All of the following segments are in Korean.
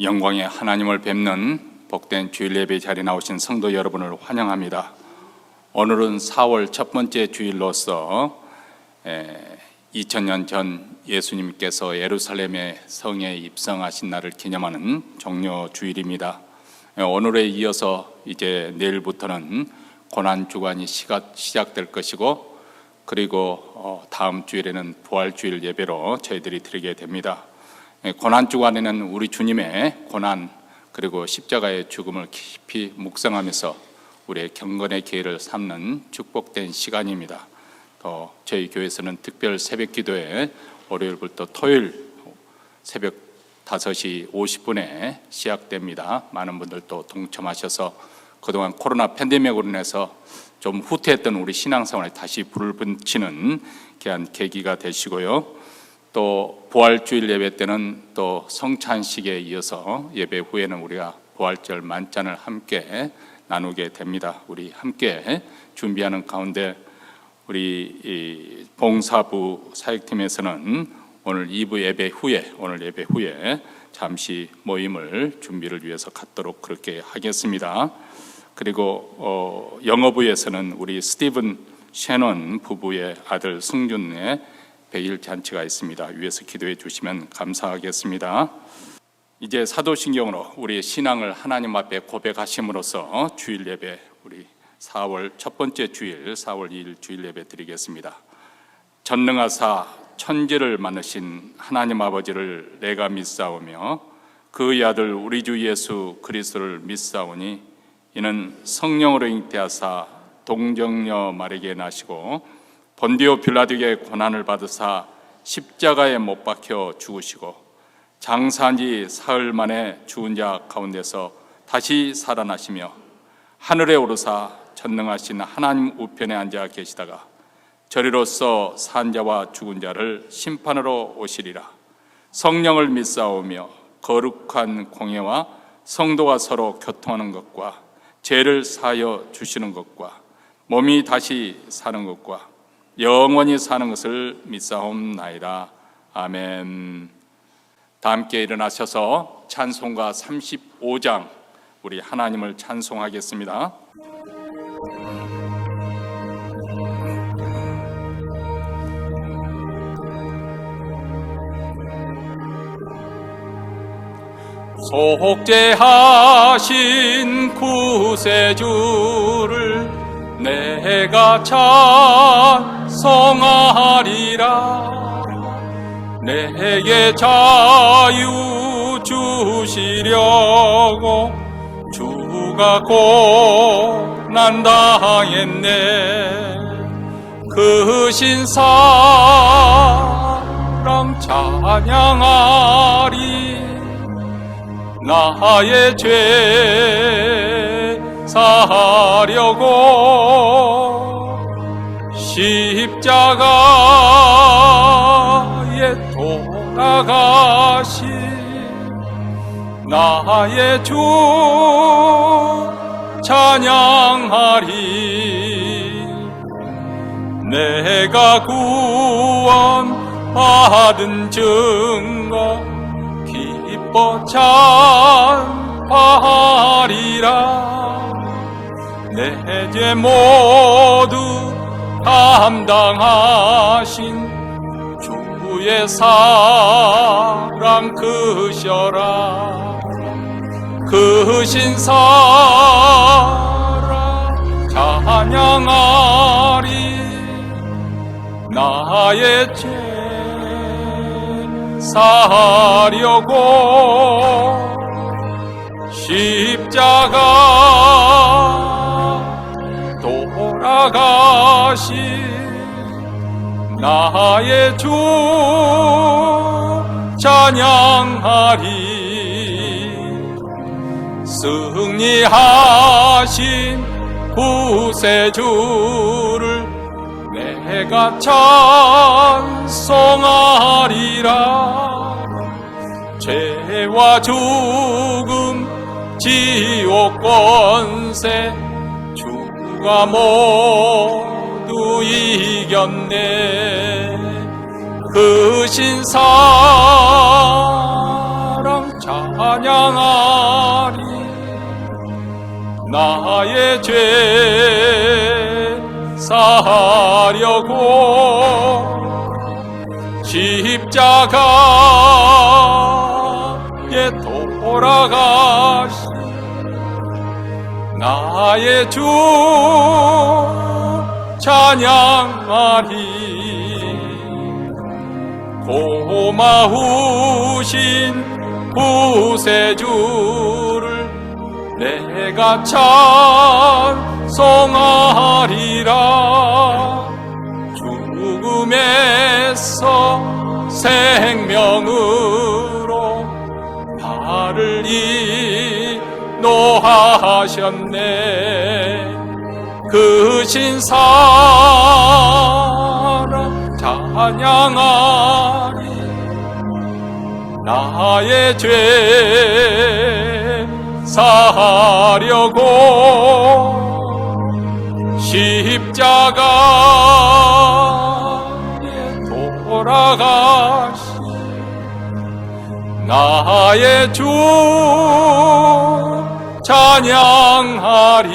영광의 하나님을 뵙는 복된 주일 예배 자리에 나오신 성도 여러분을 환영합니다. 오늘은 4월 첫 번째 주일로서 2000년 전 예수님께서 예루살렘의 성에 입성하신 날을 기념하는 종려 주일입니다. 오늘에 이어서 이제 내일부터는 고난주간이 시작될 것이고, 그리고 다음 주일에는 부활주일 예배로 저희들이 드리게 됩니다. 고난주간에는 우리 주님의 고난 그리고 십자가의 죽음을 깊이 묵상하면서 우리의 경건의 기회를 삼는 축복된 시간입니다. 또 저희 교회에서는 특별 새벽 기도회 월요일부터 토요일 새벽 5시 50분에 시작됩니다. 많은 분들도 동참하셔서 그동안 코로나 팬데믹으로 인해서 좀 후퇴했던 우리 신앙생활에 다시 불을 붙이는 귀한 계기가 되시고요. 또 부활주일 예배 때는 또 성찬식에 이어서 예배 후에는 우리가 부활절 만찬을 함께 나누게 됩니다. 우리 함께 준비하는 가운데 우리 봉사부 사역팀에서는 오늘 예배 후에 잠시 모임을 준비를 위해서 갖도록 그렇게 하겠습니다. 그리고 영어부에서는 우리 스티븐 셰넌 부부의 아들 승준의 100일 잔치가 있습니다. 위에서 기도해 주시면 감사하겠습니다. 이제 사도신경으로 우리의 신앙을 하나님 앞에 고백하심으로써 주일 예배, 우리 4월 첫 번째 주일 4월 2일 주일 예배 드리겠습니다. 전능하사 천지를 만드신 하나님 아버지를 내가 믿사오며 그의 아들 우리 주 예수 그리스도를 믿사오니 이는 성령으로 잉태하사 동정녀 마리아에게 나시고 본디오 빌라도에게 고난을 받으사 십자가에 못 박혀 죽으시고 장사한 지 사흘 만에 죽은 자 가운데서 다시 살아나시며 하늘에 오르사 전능하신 하나님 우편에 앉아 계시다가 저리로서 산 자와 죽은 자를 심판하러 오시리라. 성령을 믿사오며 거룩한 공예와 성도가 서로 교통하는 것과 죄를 사하여 주시는 것과 몸이 다시 사는 것과 영원히 사는 것을 믿사옵나이다. 아멘. 다 함께 일어나셔서 찬송가 35장 우리 하나님을 찬송하겠습니다. 속죄하신 구세주를 내가 찬송하리라. 내게 자유 주시려고 주가 고난 당했네. 그 신사랑 찬양하리. 나의 죄 사하려고 십자가에 돌아가신 나의 주 찬양하리. 내가 구원받은 증거 기뻐 찬송하리라. 내 죄 모두 감당하신 주의 사랑 크셔라. 그 신사랑 찬양하리. 나의 죄 사하려고 십자가 돌아가신 나의 주 찬양하리. 승리하신 구세주를 내가 찬송하리라. 죄와 죽음 지옥 권세 주가 모두 이겼네. 그 신사랑 찬양하리. 찬양하리. 나의 죄 사하려고 십자가에 돌아가시 나의 주 찬양하리. 고마우신 구세주를 내가 찬송하리라. 죽음에서 생명으로 나를 인도하셨네. 그 신사랑 찬양하리. 나의 죄 사하려고 십자가에 돌아가시 나의 주 찬양하리.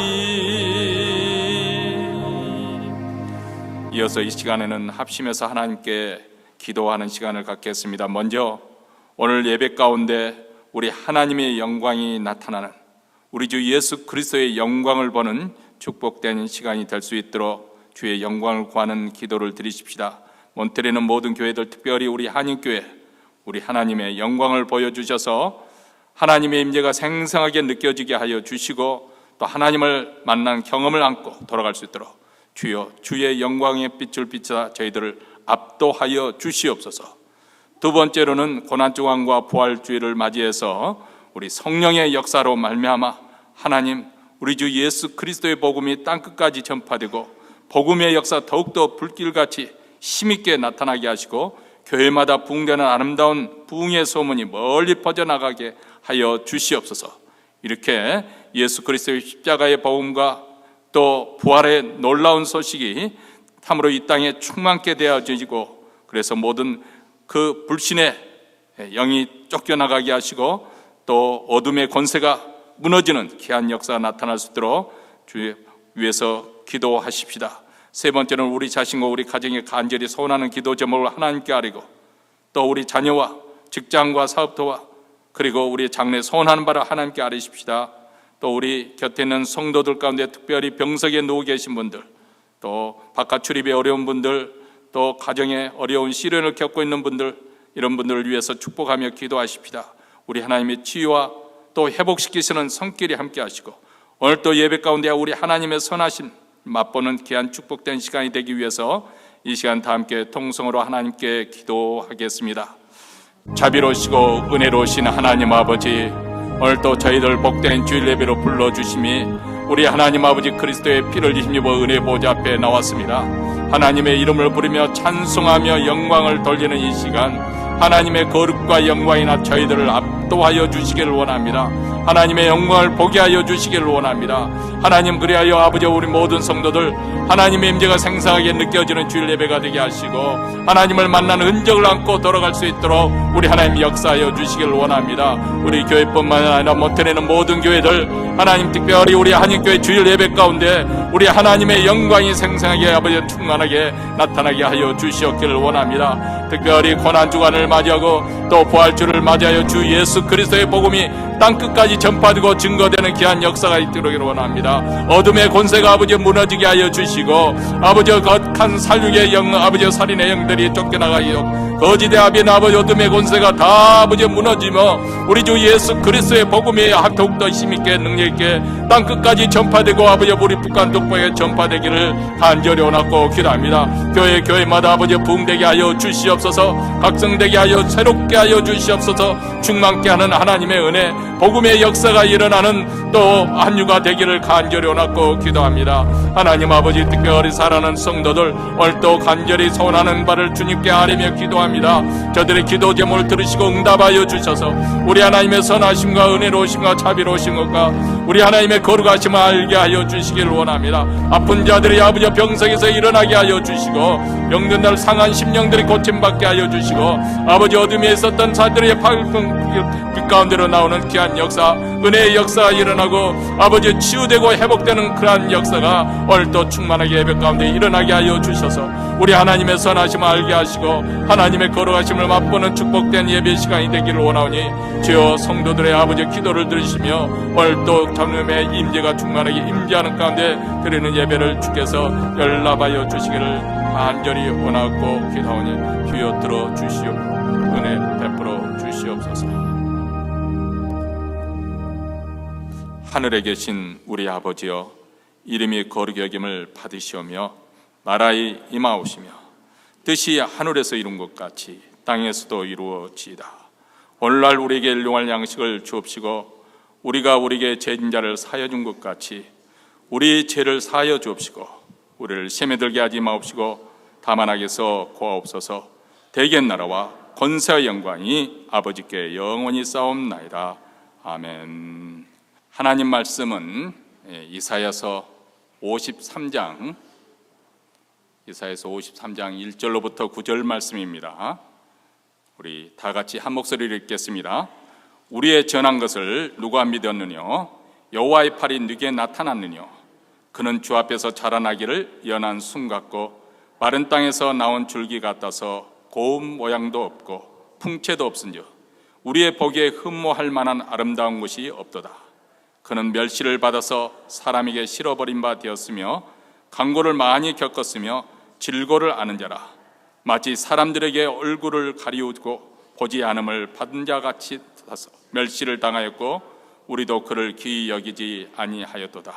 이어서 이 시간에는 합심해서 하나님께 기도하는 시간을 갖겠습니다. 먼저 오늘 예배 가운데 우리 하나님의 영광이 나타나는 우리 주 예수 그리스도의 영광을 보는 축복된 시간이 될 수 있도록 주의 영광을 구하는 기도를 드리십시다. 몬트레는 모든 교회들, 특별히 우리 한인교회, 우리 하나님의 영광을 보여주셔서 하나님의 임재가 생생하게 느껴지게 하여 주시고 또 하나님을 만난 경험을 안고 돌아갈 수 있도록 주여 주의 영광의 빛을 비춰 저희들을 압도하여 주시옵소서. 두 번째로는 고난주간과 부활주의를 맞이해서 우리 성령의 역사로 말미암아 하나님 우리 주 예수 그리스도의 복음이 땅끝까지 전파되고 복음의 역사 더욱더 불길같이 힘있게 나타나게 하시고 교회마다 부흥되는 아름다운 부흥의 소문이 멀리 퍼져나가게 하여 주시옵소서. 이렇게 예수 그리스도의 십자가의 복음과 또 부활의 놀라운 소식이 참으로 이 땅에 충만케 되어지고 그래서 모든 그 불신의 영이 쫓겨나가게 하시고 또 어둠의 권세가 무너지는 귀한 역사가 나타날 수 있도록 주의 위해서 기도하십시다. 세 번째는 우리 자신과 우리 가정에 간절히 소원하는 기도 제목을 하나님께 아뢰고 또 우리 자녀와 직장과 사업터와 그리고 우리 장래 소원하는 바를 하나님께 아뢰십시다. 또 우리 곁에 있는 성도들 가운데 특별히 병석에 누워 계신 분들, 또 바깥 출입이 어려운 분들, 또 가정에 어려운 시련을 겪고 있는 분들, 이런 분들을 위해서 축복하며 기도하십시다. 우리 하나님의 치유와 또 회복시키시는 손길이 함께 하시고 오늘 또 예배 가운데 우리 하나님의 선하심 맛보는 귀한 축복된 시간이 되기 위해서 이 시간 다 함께 통성으로 하나님께 기도하겠습니다. 자비로우시고 은혜로우신 하나님 아버지, 오늘 또 저희들 복된 주일 예배로 불러주심이 우리 하나님 아버지 그리스도의 피를 힘입어 은혜 보좌 앞에 나왔습니다. 하나님의 이름을 부르며 찬송하며 영광을 돌리는 이 시간, 하나님의 거룩과 영광이나 저희들을 압도하여 주시기를 원합니다. 하나님의 영광을 보게 하여 주시기를 원합니다. 하나님, 그리하여 아버지 우리 모든 성도들 하나님의 임재가 생생하게 느껴지는 주일 예배가 되게 하시고 하나님을 만나는 흔적을 안고 돌아갈 수 있도록 우리 하나님 역사하여 주시기를 원합니다. 우리 교회뿐만 아니라 모텔에는 모든 교회들, 하나님 특별히 우리 한인교회 주일 예배 가운데 우리 하나님의 영광이 생생하게 아버지 충만하게 나타나게 하여 주시옵기를 원합니다. 특별히 고난주간을 맞이하고 또 부활주를 맞이하여 주 예수 그리스도의 복음이 땅끝까지 전파되고 증거되는 귀한 역사가 있도록 원합니다. 어둠의 권세가 아버지 무너지게 하여 주시고 아버지 거룩한 살육의 영, 아버지 살인의 영들이 쫓겨나가요. 거짓의 아비는 아버지 어둠의 권세가 다 아버지 무너지며 우리 주 예수 그리스도의 복음이 더욱더 힘있게 능력있게 땅끝까지 전파되고 아버지 우리 북한 동포에 전파되기를 간절히 원하고 기도합니다. 교회마다 아버지 부흥되게 하여 주시옵소서. 각성되게 하여 새롭게 하여 주시옵소서. 충만케 하는 하나님의 은혜, 복음의 역사가 일어나는 또 한유가 되기를 간절히 원하고 기도합니다. 하나님 아버지, 특별히 사랑하는 성도들 오늘 또 간절히 소원하는 바를 주님께 아뢰며 기도합니다. 저들의 기도 제목을 들으시고 응답하여 주셔서 우리 하나님의 선하심과 은혜로우심과 자비로우신 것과 우리 하나님의 거룩하심을 알게 하여 주시기를 원합니다. 아픈 자들이 아버지 병석에서 일어나게 하여 주시고, 병든 날 상한 심령들이 고침받게 하여 주시고, 아버지 어둠에 있었던 자들의 밝은 빛 가운데로 나오는 귀한 역사, 은혜의 역사가 일어나고 아버지 치유되고 회복되는 그러한 역사가 오늘 또 충만하게 예배 가운데 일어나게 하여 주셔서 우리 하나님의 선하심을 알게 하시고 하나님의 거룩하심을 맛보는 축복된 예배 시간이 되기를 원하오니, 주여 성도들의 아버지 기도를 들으시며 오늘 또 주님의 임재가 충만하게 임재하는 가운데 드리는 예배를 주께서 연락하여 주시기를 간절히 원하고 기도하오니, 주여 들어주시오. 은혜 베풀어 주시옵소서. 하늘에 계신 우리 아버지여, 이름이 거룩히 여김을 받으시오며 나라의 임하오시며 뜻이 하늘에서 이룬 것 같이 땅에서도 이루어지이다. 오늘날 우리에게 일용할 양식을 주옵시고, 우리가 우리에게 죄진 자를 사하여 준 것 같이 우리 죄를 사하여 주옵시고, 우리를 시험에 들게 하지 마옵시고 다만 악에서 구하옵소서. 대개 나라와 권세와 영광이 아버지께 영원히 싸움나이다. 아멘. 하나님 말씀은 이사야서 53장 1절로부터 9절 말씀입니다. 우리 다 같이 한 목소리를 읽겠습니다. 우리의 전한 것을 누가 믿었느뇨? 여호와의 팔이 누구에게 나타났느뇨? 그는 주 앞에서 자라나기를 연한 순 같고 마른 땅에서 나온 줄기 같아서 고운 모양도 없고 풍채도 없은즉 우리의 보기에 흠모할 만한 아름다운 것이 없도다. 그는 멸시를 받아서 사람에게 실어버린 바 되었으며 강고를 많이 겪었으며 질고를 아는 자라. 마치 사람들에게 얼굴을 가리우고 보지 않음을 받은 자같이 멸시를 당하였고 우리도 그를 귀히 여기지 아니하였도다.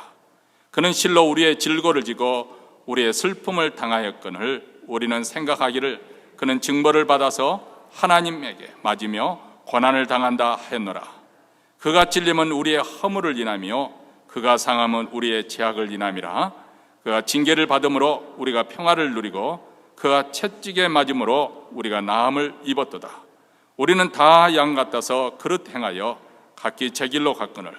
그는 실로 우리의 질고를 지고 우리의 슬픔을 당하였거늘 우리는 생각하기를 그는 징벌을 받아서 하나님에게 맞으며 고난을 당한다 하였노라. 그가 찔림은 우리의 허물을 인하며 그가 상함은 우리의 죄악을 인함이라. 그가 징계를 받음으로 우리가 평화를 누리고 그가 채찍에 맞음으로 우리가 나음을 입었도다. 우리는 다 양 같아서 그릇 행하여 각기 제 길로 갔거늘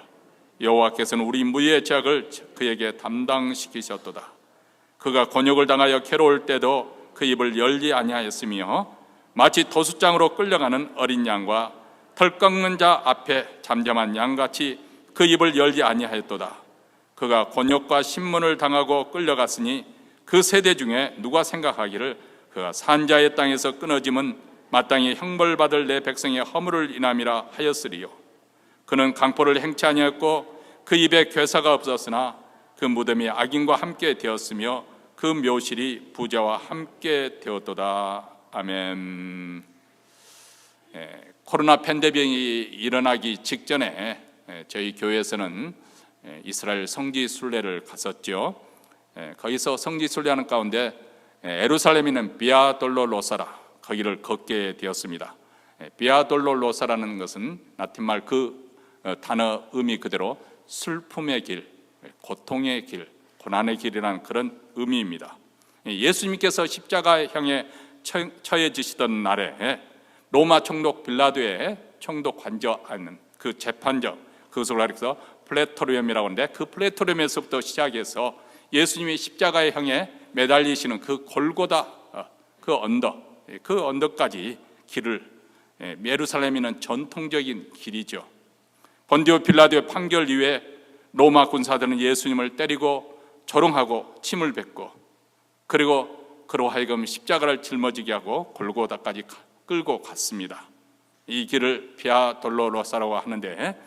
여호와께서는 우리 무리의 죄악을 그에게 담당시키셨도다. 그가 곤욕을 당하여 괴로울 때도 그 입을 열지 아니하였으며 마치 도수장으로 끌려가는 어린 양과 털 꺾는 자 앞에 잠잠한 양같이 그 입을 열지 아니하였도다. 그가 곤욕과 신문을 당하고 끌려갔으니 그 세대 중에 누가 생각하기를 그가 산자의 땅에서 끊어짐은 마땅히 형벌받을 내 백성의 허물을 인함이라 하였으리요. 그는 강포를 행치 아니하였고 그 입에 괴사가 없었으나 그 무덤이 악인과 함께 되었으며 그 묘실이 부자와 함께 되었도다. 아멘. 코로나 팬데믹이 일어나기 직전에 저희 교회에서는 이스라엘 성지 순례를 갔었죠. 거기서 성지 순례하는 가운데 예루살렘에 있는 비아 돌로로사라 거기를 걷게 되었습니다. 비아 돌로로사라는 것은 라틴말 그 단어 의미 그대로 슬픔의 길, 고통의 길, 고난의 길이라는 그런 의미입니다. 예수님께서 십자가에 향해 처해지시던 날에 로마 총독 빌라도의 총독 관저하는 그 재판정, 그것을 가리켜서 플레토리움이라고 하는데 그 플레토리움에서부터 시작해서 예수님이 십자가에 향해 매달리시는 그 골고다 그 언덕까지 길을 예루살렘에는 전통적인 길이죠. 본디오 빌라도의 판결 이후에 로마 군사들은 예수님을 때리고 조롱하고 침을 뱉고 그리고 그로 하여금 십자가를 짊어지게 하고 골고다까지 끌고 갔습니다. 이 길을 비아 돌로로사라고 하는데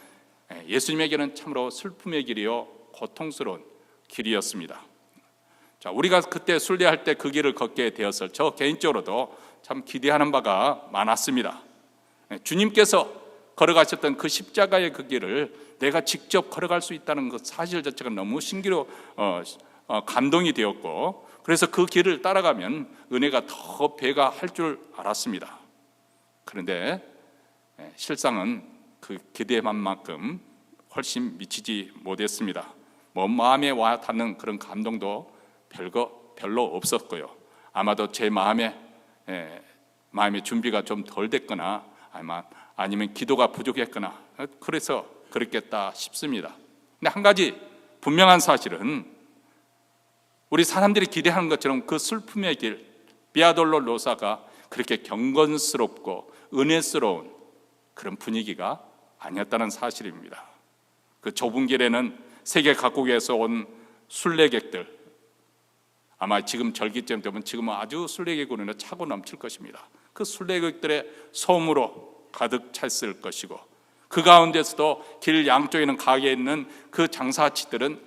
예수님에게는 참으로 슬픔의 길이요 고통스러운 길이었습니다. 자, 우리가 그때 순례할 때 그 길을 걷게 되었을 저 개인적으로도 참 기대하는 바가 많았습니다. 주님께서 걸어가셨던 그 십자가의 그 길을 내가 직접 걸어갈 수 있다는 것 사실 자체가 너무 신기로 감동이 되었고 그래서 그 길을 따라가면 은혜가 더 배가 할 줄 알았습니다. 그런데 실상은 그 기대한 만큼 훨씬 미치지 못했습니다. 마음에 와 닿는 그런 감동도 별로 없었고요. 아마도 제 마음의 준비가 좀 덜 됐거나 아니면 기도가 부족했거나 그래서 그랬겠다 싶습니다. 근데 한 가지 분명한 사실은 우리 사람들이 기대하는 것처럼 그 슬픔의 길 비아돌로로사가 그렇게 경건스럽고 은혜스러운 그런 분위기가 아니었다는 사실입니다. 그 좁은 길에는 세계 각국에서 온 순례객들, 아마 지금 절기쯤 되면 지금은 아주 순례객으로 차고 넘칠 것입니다. 그 순례객들의 소음으로 가득 찼을 것이고, 그 가운데서도 길 양쪽에 있는 가게에 있는 그 장사치들은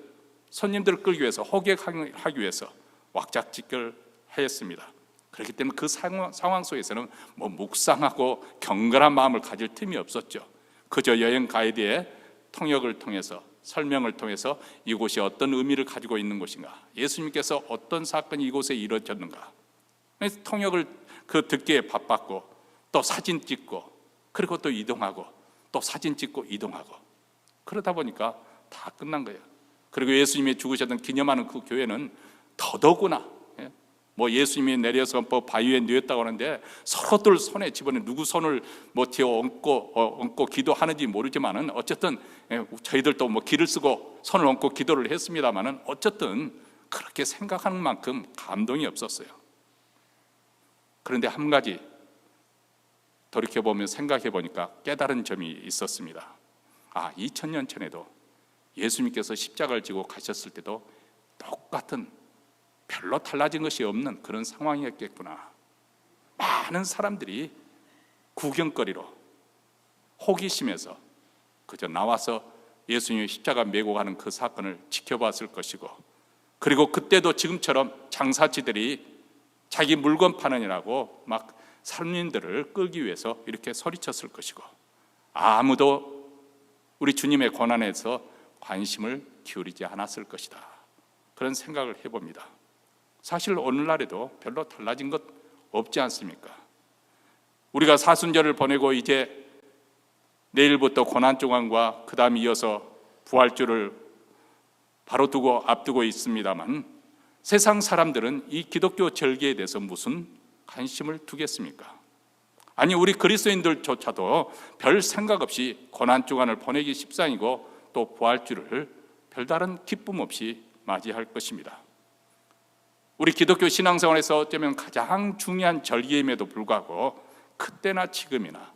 손님들을 끌기 위해서, 호객하기 위해서 왁작지껄 하였습니다. 그렇기 때문에 그 상황 속에서는 묵상하고 경건한 마음을 가질 틈이 없었죠. 그저 여행 가이드의 통역을 통해서, 설명을 통해서 이곳이 어떤 의미를 가지고 있는 곳인가, 예수님께서 어떤 사건이 이곳에 이루어졌는가, 통역을 듣기에 바빴고, 또 사진 찍고, 그리고 또 이동하고, 또 사진 찍고 이동하고, 그러다 보니까 다 끝난 거예요. 그리고 예수님이 죽으셨던 기념하는 그 교회는 더더구나, 예수님이 내려서 바위에 누웠다고 하는데 서로들 손에 집어넣는, 누구 손을 뒤에 얹고 기도하는지 모르지만은 어쨌든 저희들도 기를 쓰고 손을 얹고 기도를 했습니다만은 어쨌든 그렇게 생각하는 만큼 감동이 없었어요. 그런데 한 가지 돌이켜보면 생각해보니까 깨달은 점이 있었습니다. 2000년 전에도 예수님께서 십자가를 지고 가셨을 때도 똑같은, 별로 달라진 것이 없는 그런 상황이었겠구나. 많은 사람들이 구경거리로 호기심에서 그저 나와서 예수님의 십자가 메고 가는 그 사건을 지켜봤을 것이고, 그리고 그때도 지금처럼 장사치들이 자기 물건 파느냐고 막 산민들을 끌기 위해서 이렇게 소리쳤을 것이고, 아무도 우리 주님의 고난에서 관심을 기울이지 않았을 것이다. 그런 생각을 해봅니다. 사실 오늘날에도 별로 달라진 것 없지 않습니까? 우리가 사순절을 보내고 이제 내일부터 고난주간과 그 다음 이어서 부활주를 바로 앞두고 있습니다만, 세상 사람들은 이 기독교 절기에 대해서 무슨 관심을 두겠습니까? 아니, 우리 그리스도인들조차도 별 생각 없이 고난주간을 보내기 십상이고 또 부활주를 별다른 기쁨 없이 맞이할 것입니다. 우리 기독교 신앙생활에서 어쩌면 가장 중요한 절기임에도 불구하고 그때나 지금이나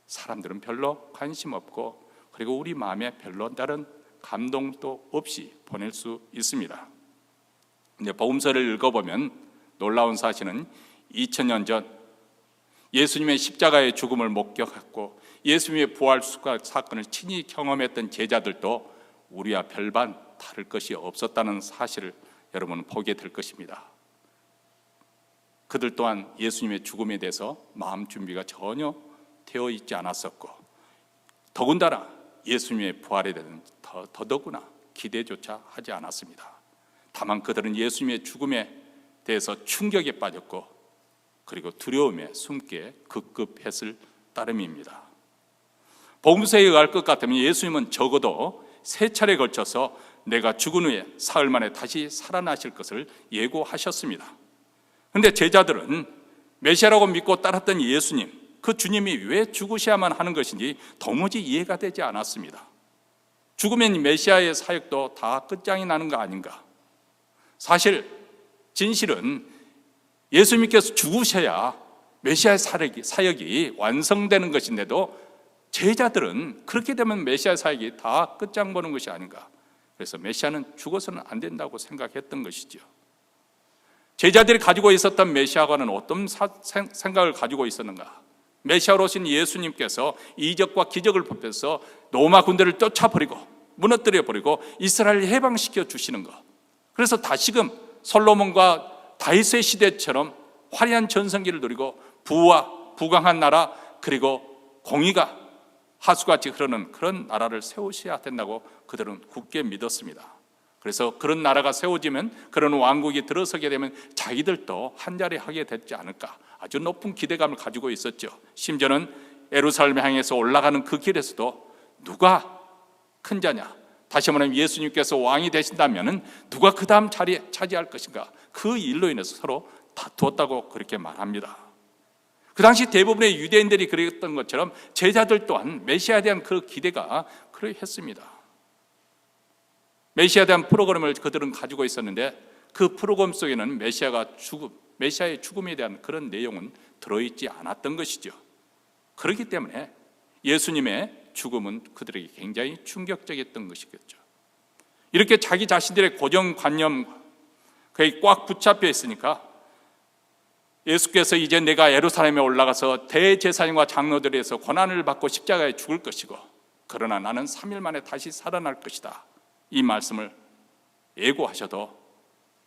사람들은 별로 관심 없고, 그리고 우리 마음에 별로 다른 감동도 없이 보낼 수 있습니다. 이제 복음서를 읽어보면 놀라운 사실은 2000년 전 예수님의 십자가의 죽음을 목격했고 예수님의 부활 사건을 친히 경험했던 제자들도 우리와 별반 다를 것이 없었다는 사실을 여러분은 보게 될 것입니다. 그들 또한 예수님의 죽음에 대해서 마음 준비가 전혀 되어 있지 않았었고, 더군다나 예수님의 부활에 대한 더더구나 기대조차 하지 않았습니다. 다만 그들은 예수님의 죽음에 대해서 충격에 빠졌고, 그리고 두려움에 숨게 급급했을 따름입니다. 복음서에 의할 것 같으면 예수님은 적어도 3차례에 걸쳐서 내가 죽은 후에 사흘 만에 다시 살아나실 것을 예고하셨습니다. 그런데 제자들은 메시아라고 믿고 따랐던 예수님, 그 주님이 왜 죽으셔야만 하는 것인지 도무지 이해가 되지 않았습니다. 죽으면 메시아의 사역도 다 끝장이 나는 거 아닌가? 사실 진실은 예수님께서 죽으셔야 메시아의 사역이 완성되는 것인데도 제자들은 그렇게 되면 메시아 사역이 다 끝장 보는 것이 아닌가. 그래서 메시아는 죽어서는 안 된다고 생각했던 것이죠. 제자들이 가지고 있었던 메시아와는 어떤 생각을 가지고 있었는가? 메시아로 오신 예수님께서 이적과 기적을 베풀어서 로마 군대를 쫓아버리고 무너뜨려버리고 이스라엘을 해방시켜 주시는 것. 그래서 다시금 솔로몬과 다윗의 시대처럼 화려한 전성기를 누리고 부와 부강한 나라, 그리고 공의가 하수같이 흐르는 그런 나라를 세우셔야 된다고 그들은 굳게 믿었습니다. 그래서 그런 나라가 세워지면, 그런 왕국이 들어서게 되면 자기들도 한자리 하게 되지 않을까, 아주 높은 기대감을 가지고 있었죠. 심지어는 예루살렘 향해서 올라가는 그 길에서도 누가 큰 자냐? 다시 말하면 예수님께서 왕이 되신다면 누가 그 다음 자리에 차지할 것인가? 그 일로 인해서 서로 다투었다고 그렇게 말합니다. 그 당시 대부분의 유대인들이 그랬던 것처럼 제자들 또한 메시아에 대한 그 기대가 그러했습니다. 메시아에 대한 프로그램을 그들은 가지고 있었는데 그 프로그램 속에는 메시아의 죽음에 대한 그런 내용은 들어있지 않았던 것이죠. 그렇기 때문에 예수님의 죽음은 그들에게 굉장히 충격적이었던 것이겠죠. 이렇게 자기 자신들의 고정관념 그에 꽉 붙잡혀 있으니까 예수께서 이제 내가 예루살렘에 올라가서 대제사장과 장로들에서 고난을 받고 십자가에 죽을 것이고 그러나 나는 3일 만에 다시 살아날 것이다, 이 말씀을 예고하셔도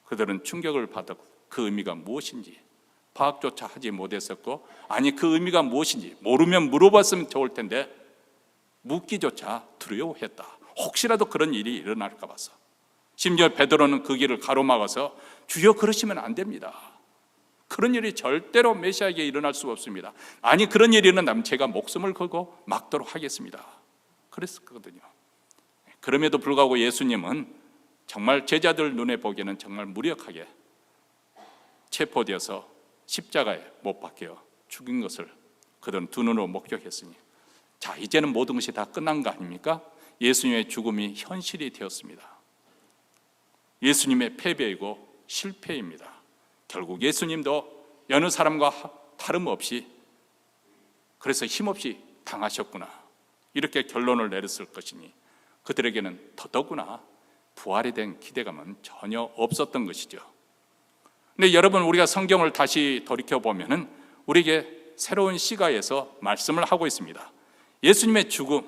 그들은 충격을 받았고 그 의미가 무엇인지 파악조차 하지 못했었고, 아니 그 의미가 무엇인지 모르면 물어봤으면 좋을 텐데 묻기조차 두려워했다. 혹시라도 그런 일이 일어날까 봐서. 심지어 베드로는 그 길을 가로막아서 주여 그러시면 안 됩니다. 그런 일이 절대로 메시아에게 일어날 수가 없습니다. 아니 그런 일이 일어나면 제가 목숨을 걸고 막도록 하겠습니다, 그랬었거든요. 그럼에도 불구하고 예수님은 정말 제자들 눈에 보기에는 정말 무력하게 체포되어서 십자가에 못 박혀 죽인 것을 그들은 두 눈으로 목격했으니, 자 이제는 모든 것이 다 끝난 거 아닙니까? 예수님의 죽음이 현실이 되었습니다. 예수님의 패배이고 실패입니다. 결국 예수님도 여느 사람과 다름없이 그래서 힘없이 당하셨구나, 이렇게 결론을 내렸을 것이니 그들에게는 더더구나 부활에 대한 기대감은 전혀 없었던 것이죠. 근데 여러분, 우리가 성경을 다시 돌이켜보면 우리에게 새로운 시각에서 말씀을 하고 있습니다. 예수님의 죽음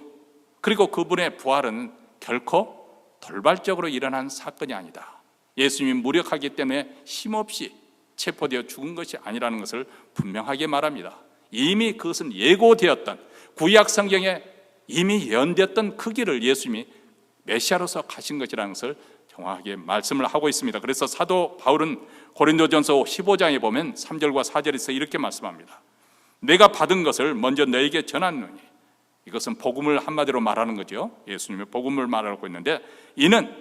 그리고 그분의 부활은 결코 돌발적으로 일어난 사건이 아니다. 예수님이 무력하기 때문에 힘없이 체포되어 죽은 것이 아니라는 것을 분명하게 말합니다. 이미 그것은 예고되었던, 구약 성경에 이미 예언되었던 그 길을 예수님이 메시아로서 가신 것이라는 것을 정확하게 말씀을 하고 있습니다. 그래서 사도 바울은 고린도전서 15장에 보면 3절과 4절에서 이렇게 말씀합니다. 내가 받은 것을 먼저 너에게 전하노니, 이것은 복음을 한마디로 말하는 거죠. 예수님의 복음을 말하고 있는데, 이는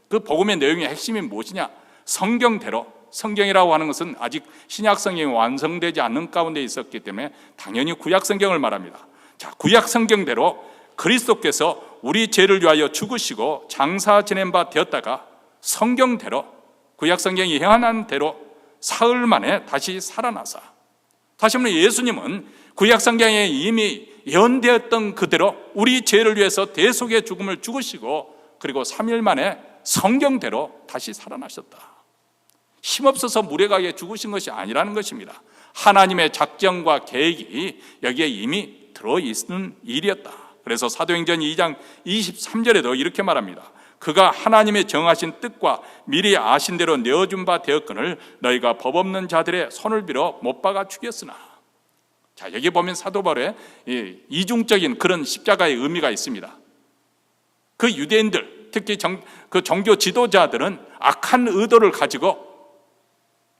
그 복음의 내용의 핵심이 무엇이냐? 성경대로, 성경이라고 하는 것은 아직 신약 성경이 완성되지 않는 가운데 있었기 때문에 당연히 구약 성경을 말합니다. 자, 구약 성경대로 그리스도께서 우리 죄를 위하여 죽으시고 장사 지낸 바 되었다가 성경대로, 구약 성경이 예언한 대로 사흘 만에 다시 살아나사, 다시 말해 예수님은 구약 성경에 이미 예언되었던 그대로 우리 죄를 위해서 대속의 죽음을 죽으시고 그리고 3일 만에 성경대로 다시 살아나셨다. 힘없어서 무력하게 죽으신 것이 아니라는 것입니다. 하나님의 작정과 계획이 여기에 이미 들어있는 일이었다. 그래서 사도행전 2장 23절에도 이렇게 말합니다. 그가 하나님의 정하신 뜻과 미리 아신 대로 내어준 바 되었거늘 너희가 법 없는 자들의 손을 빌어 못 박아 죽였으나. 자, 여기 보면 사도 바울의 이중적인 그런 십자가의 의미가 있습니다. 그 유대인들, 특히 그 종교 지도자들은 악한 의도를 가지고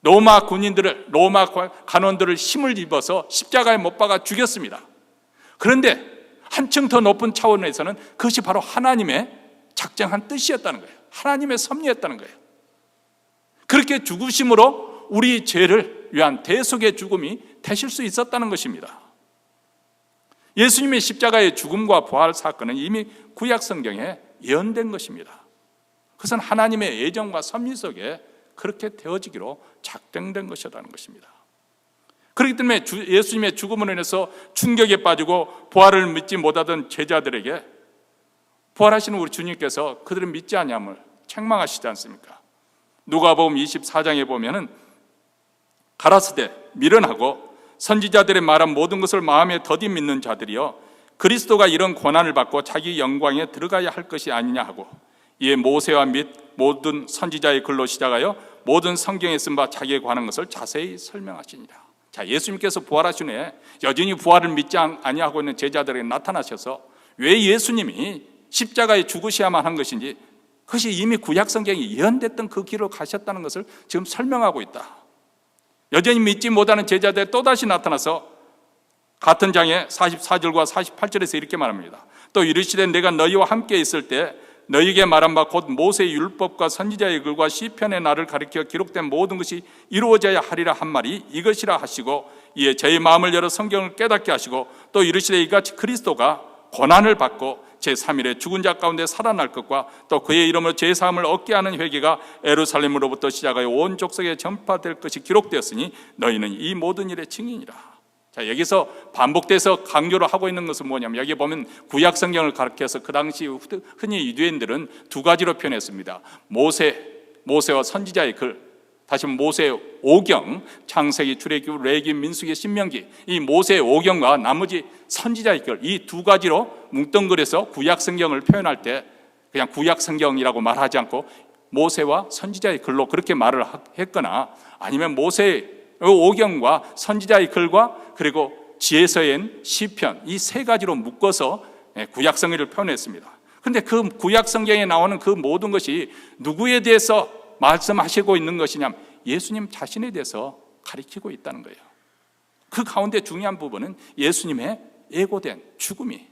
로마 군인들을, 로마 간원들을 힘을 입어서 십자가에 못 박아 죽였습니다. 그런데 한층 더 높은 차원에서는 그것이 바로 하나님의 작정한 뜻이었다는 거예요. 하나님의 섭리였다는 거예요. 그렇게 죽으심으로 우리 죄를 위한 대속의 죽음이 되실 수 있었다는 것입니다. 예수님의 십자가의 죽음과 부활 사건은 이미 구약 성경에 예언된 것입니다. 그것은 하나님의 예정과 섭리 속에 그렇게 되어지기로 작정된 것이라는 것입니다. 그렇기 때문에 예수님의 죽음으로 인해서 충격에 빠지고 부활을 믿지 못하던 제자들에게 부활하시는 우리 주님께서 그들을 믿지 아니함을 책망하시지 않습니까? 누가복음 24장에 보면은 가라사대 미련하고 선지자들의 말한 모든 것을 마음에 더디 믿는 자들이여 그리스도가 이런 고난을 받고 자기 영광에 들어가야 할 것이 아니냐 하고, 이에 모세와 및 모든 선지자의 글로 시작하여 모든 성경에 쓴 바 자기에 관한 것을 자세히 설명하시니라. 자, 예수님께서 부활하신 후에 여전히 부활을 믿지 아니하고 있는 제자들에게 나타나셔서 왜 예수님이 십자가에 죽으셔야만 한 것인지, 그것이 이미 구약 성경이 예언됐던 그 길로 가셨다는 것을 지금 설명하고 있다. 여전히 믿지 못하는 제자들이 또다시 나타나서 같은 장에 44절과 48절에서 이렇게 말합니다. 또 이르시되 내가 너희와 함께 있을 때 너희에게 말한 바 곧 모세의 율법과 선지자의 글과 시편의 나를 가리켜 기록된 모든 것이 이루어져야 하리라 한 말이 이것이라 하시고, 이에 저희 마음을 열어 성경을 깨닫게 하시고, 또 이르시되 이같이 그리스도가 고난을 받고 제3일에 죽은 자 가운데 살아날 것과 또 그의 이름으로 제사함을 얻게 하는 회개가 예루살렘으로부터 시작하여 온 족속에 전파될 것이 기록되었으니 너희는 이 모든 일의 증인이라. 자, 여기서 반복돼서 강조를 하고 있는 것은 뭐냐면, 여기 보면 구약 성경을 가르쳐서 그 당시 흔히 유대인들은 두 가지로 표현했습니다. 모세와 선지자의 글, 다시 모세의 오경, 창세기, 출애굽, 레위기, 민수기, 신명기, 이 모세의 오경과 나머지 선지자의 글, 이 두 가지로 뭉뚱그려서 구약 성경을 표현할 때 그냥 구약 성경이라고 말하지 않고 모세와 선지자의 글로 그렇게 말을 했거나, 아니면 모세의 오경과 선지자의 글과 그리고 지혜서인 시편, 이 세 가지로 묶어서 구약 성경을 표현했습니다. 그런데 그 구약 성경에 나오는 그 모든 것이 누구에 대해서 말씀하시고 있는 것이냐면 예수님 자신에 대해서 가리키고 있다는 거예요. 그 가운데 중요한 부분은 예수님의 예고된 죽음이,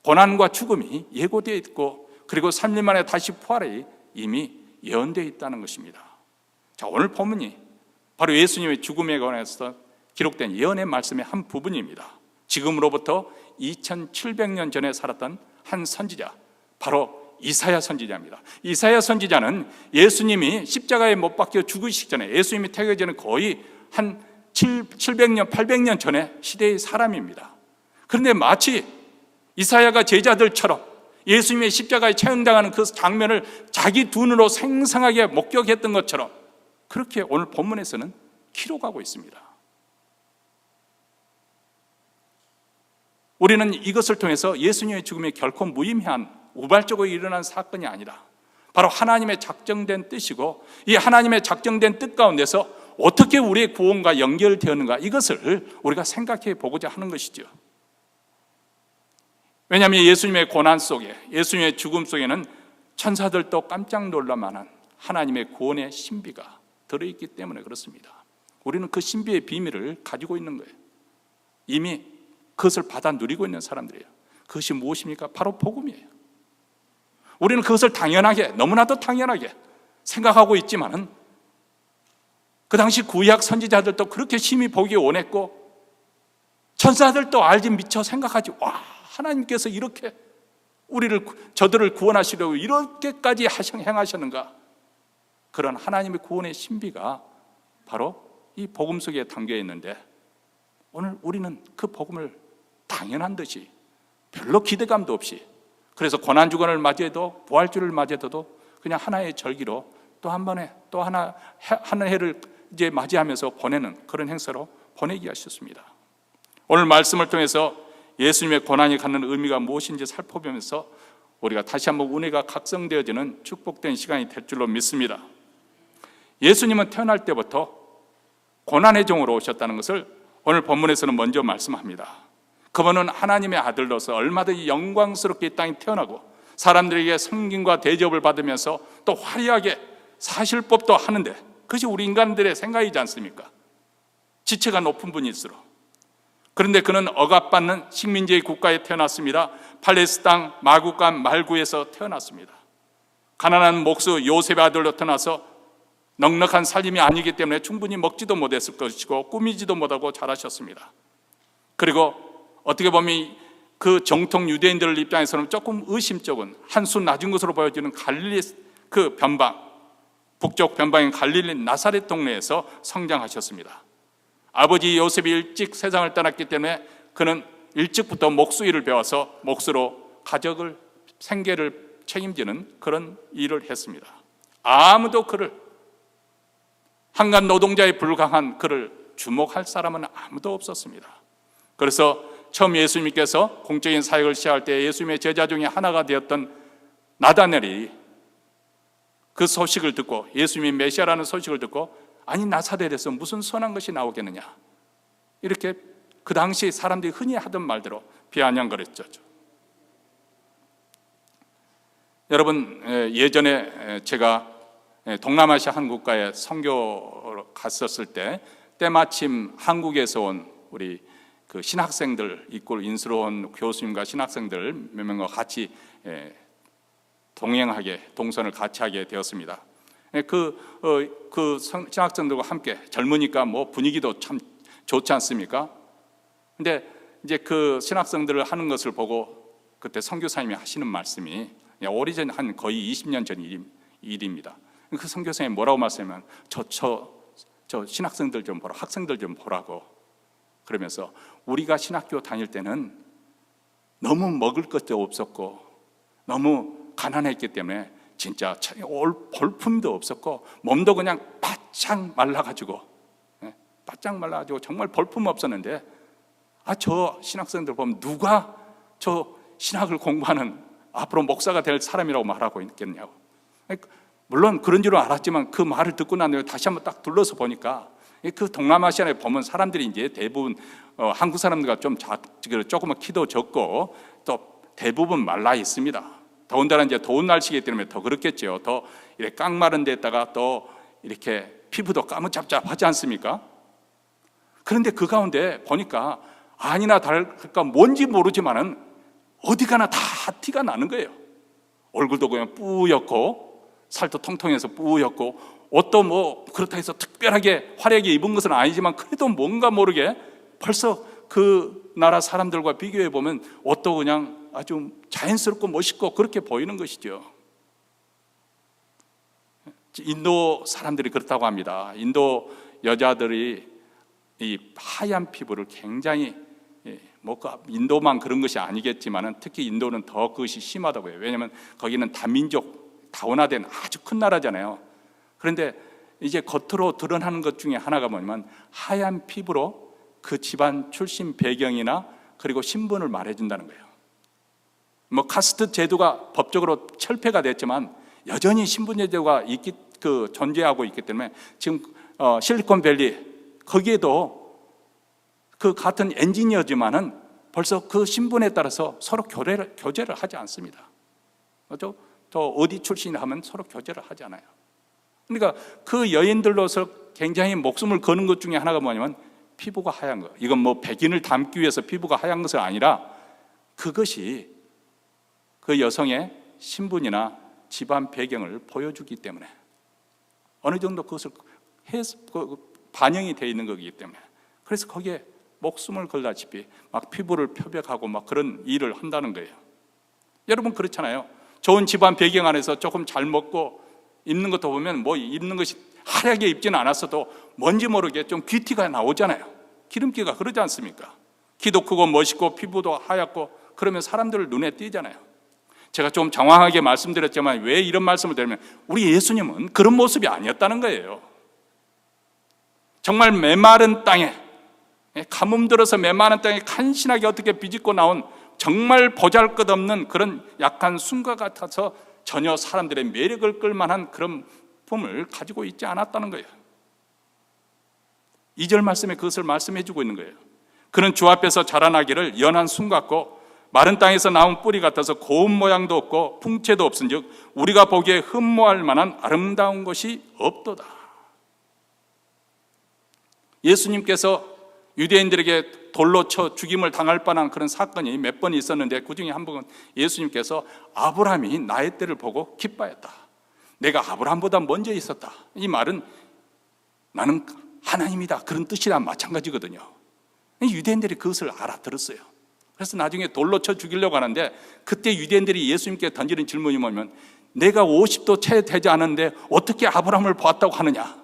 고난과 죽음이 예고되어 있고, 그리고 3일 만에 다시 부활이 이미 예언되어 있다는 것입니다. 자, 오늘 본문이 바로 예수님의 죽음에 관해서 기록된 예언의 말씀의 한 부분입니다. 지금으로부터 2700년 전에 살았던 한 선지자, 바로 이사야 선지자입니다. 이사야 선지자는 예수님이 십자가에 못 박혀 죽으시기 전에, 예수님이 태어나기 전에 거의 한 700년, 800년 전의 시대의 사람입니다. 그런데 마치 이사야가 제자들처럼 예수님의 십자가에 처형당하는 그 장면을 자기 눈으로 생생하게 목격했던 것처럼 그렇게 오늘 본문에서는 기록하고 있습니다. 우리는 이것을 통해서 예수님의 죽음이 결코 무의미한 우발적으로 일어난 사건이 아니라 바로 하나님의 작정된 뜻이고, 이 하나님의 작정된 뜻 가운데서 어떻게 우리의 구원과 연결되었는가, 이것을 우리가 생각해 보고자 하는 것이죠. 왜냐하면 예수님의 고난 속에, 예수님의 죽음 속에는 천사들도 깜짝 놀랄 만한 하나님의 구원의 신비가 들어있기 때문에 그렇습니다. 우리는 그 신비의 비밀을 가지고 있는 거예요. 이미 그것을 받아 누리고 있는 사람들이에요. 그것이 무엇입니까? 바로 복음이에요. 우리는 그것을 당연하게, 너무나도 당연하게 생각하고 있지만은 그 당시 구약 선지자들도 그렇게 심히 보기 원했고, 천사들도 알지 미처 생각하지, 와, 하나님께서 이렇게 저들을 구원하시려고 이렇게까지 행하셨는가. 그런 하나님의 구원의 신비가 바로 이 복음 속에 담겨 있는데, 오늘 우리는 그 복음을 당연한 듯이 별로 기대감도 없이, 그래서 고난주간을 맞이해도 부활주를 맞이해도 그냥 하나의 절기로 또 한 번에 또 하나 하는 해를 이제 맞이하면서 보내는 그런 행사로 보내기 하셨습니다. 오늘 말씀을 통해서 예수님의 고난이 갖는 의미가 무엇인지 살펴보면서 우리가 다시 한번 은혜가 각성되어지는 축복된 시간이 될 줄로 믿습니다. 예수님은 태어날 때부터 고난의 종으로 오셨다는 것을 오늘 본문에서는 먼저 말씀합니다. 그분은 하나님의 아들로서 얼마든지 영광스럽게 이 땅에 태어나고 사람들에게 섬김과 대접을 받으면서 또 화려하게 사실 법도 하는데, 그것이 우리 인간들의 생각이지 않습니까? 지체가 높은 분일수록. 그런데 그는 억압받는 식민지의 국가에 태어났습니다. 팔레스타인 마구간 말구에서 태어났습니다. 가난한 목수 요셉의 아들로 태어나서 넉넉한 살림이 아니기 때문에 충분히 먹지도 못했을 것이고 꾸미지도 못하고 자라셨습니다. 그리고 어떻게 보면 그 정통 유대인들 입장에서는 조금 의심쩍은 한 수 낮은 것으로 보여지는 갈릴리 그 변방, 북쪽 변방인 갈릴리 나사렛 동네에서 성장하셨습니다. 아버지 요셉이 일찍 세상을 떠났기 때문에 그는 일찍부터 목수 일을 배워서 목수로 가족을, 생계를 책임지는 그런 일을 했습니다. 아무도 그를, 한간 노동자에 불과한 그를 주목할 사람은 아무도 없었습니다. 그래서 처음 예수님께서 공적인 사역을 시작할 때 예수님의 제자 중에 하나가 되었던 나다넬이 그 소식을 듣고, 예수님이 메시아라는 소식을 듣고, 아니 나사렛에서 무슨 선한 것이 나오겠느냐, 이렇게 그 당시 사람들이 흔히 하던 말대로 비아냥거렸죠. 여러분, 예전에 제가 동남아시아 한 국가에 선교로 갔었을 때 때마침 한국에서 온 우리 그 신학생들 있고 인수로원 교수님과 신학생들 몇 명과 같이 동행하게 동선을 같이 하게 되었습니다. 신학생들과 함께 젊으니까 뭐 분위기도 참 좋지 않습니까? 근데 이제 그 신학생들을 하는 것을 보고 그때 선교사님이 하시는 말씀이 오래전 한 거의 20년 전 일입니다. 그 선교사님이 뭐라고 말씀하면 저 신학생들 좀 보라, 학생들 좀 보라고 그러면서 우리가 신학교 다닐 때는 너무 먹을 것도 없었고 너무 가난했기 때문에 진짜 볼품도 없었고 몸도 그냥 바짝 말라가지고 정말 볼품 없었는데 저 신학생들 보면 누가 저 신학을 공부하는 앞으로 목사가 될 사람이라고 말하고 있겠냐고. 물론 그런 줄은 알았지만 그 말을 듣고 난 후에 다시 한번 딱 둘러서 보니까 그 동남아시아에 보면 사람들이 이제 대부분 한국 사람들과 좀 조금은 키도 적고 또 대부분 말라 있습니다. 더군다나 이제 더운 날씨이기 때문에 더 그렇겠죠. 더 이렇게 깡마른 데다가 또 이렇게 피부도 까무잡잡하지 않습니까? 그런데 그 가운데 보니까 아니나 다를까 뭔지 모르지만은 어디 가나 다 티가 나는 거예요. 얼굴도 그냥 뿌옇고 살도 통통해서 뿌옇고 옷도 뭐 그렇다 해서 특별하게 화려하게 입은 것은 아니지만 그래도 뭔가 모르게 벌써 그 나라 사람들과 비교해 보면 옷도 그냥 아주 자연스럽고 멋있고 그렇게 보이는 것이죠. 인도 사람들이 그렇다고 합니다. 인도 여자들이 이 하얀 피부를 굉장히 뭐 인도만 그런 것이 아니겠지만 특히 인도는 더 그것이 심하다고 해요. 왜냐하면 거기는 다민족 다원화된 아주 큰 나라잖아요. 그런데 이제 겉으로 드러나는 것 중에 하나가 뭐냐면 하얀 피부로 그 집안 출신 배경이나 그리고 신분을 말해준다는 거예요. 뭐 카스트 제도가 법적으로 철폐가 됐지만 여전히 신분 제도가 존재하고 있기 때문에 지금 실리콘밸리 거기에도 그 같은 엔지니어지만은 벌써 그 신분에 따라서 서로 교제를 하지 않습니다. 또 어디 출신이 하면 서로 교제를 하지 않아요. 그러니까 그 여인들로서 굉장히 목숨을 거는 것 중에 하나가 뭐냐면 피부가 하얀 거. 이건 뭐 백인을 닮기 위해서 피부가 하얀 것은 아니라 그것이 그 여성의 신분이나 집안 배경을 보여주기 때문에 어느 정도 그것을 반영이 되어 있는 거기 때문에 그래서 거기에 목숨을 걸다시피 막 피부를 표백하고 막 그런 일을 한다는 거예요. 여러분 그렇잖아요. 좋은 집안 배경 안에서 조금 잘 먹고 입는 것도 보면 뭐 입는 것이 화려하게 입지는 않았어도 뭔지 모르게 좀 귀티가 나오잖아요. 기름기가 그러지 않습니까? 키도 크고 멋있고 피부도 하얗고 그러면 사람들 눈에 띄잖아요. 제가 좀 장황하게 말씀드렸지만 왜 이런 말씀을 드리면 우리 예수님은 그런 모습이 아니었다는 거예요. 정말 메마른 땅에 가뭄 들어서 메마른 땅에 간신하게 어떻게 비집고 나온 정말 보잘것없는 그런 약한 순과 같아서 전혀 사람들의 매력을 끌만한 그런 품을 가지고 있지 않았다는 거예요. 2절 말씀에 그것을 말씀해 주고 있는 거예요. 그는 주 앞에서 자라나기를 연한 순 같고 마른 땅에서 나온 뿌리 같아서 고운 모양도 없고 풍채도 없은즉 우리가 보기에 흠모할 만한 아름다운 것이 없도다. 예수님께서 유대인들에게 돌로 쳐 죽임을 당할 뻔한 그런 사건이 몇 번 있었는데 그 중에 한 번은 예수님께서 아브라함이 나의 때를 보고 기뻐했다. 내가 아브라함보다 먼저 있었다. 이 말은 나는 하나님이다 그런 뜻이랑 마찬가지거든요. 유대인들이 그것을 알아들었어요. 그래서 나중에 돌로 쳐 죽이려고 하는데 그때 유대인들이 예수님께 던지는 질문이 뭐냐면 내가 50도 채 되지 않았는데 어떻게 아브라함을 보았다고 하느냐.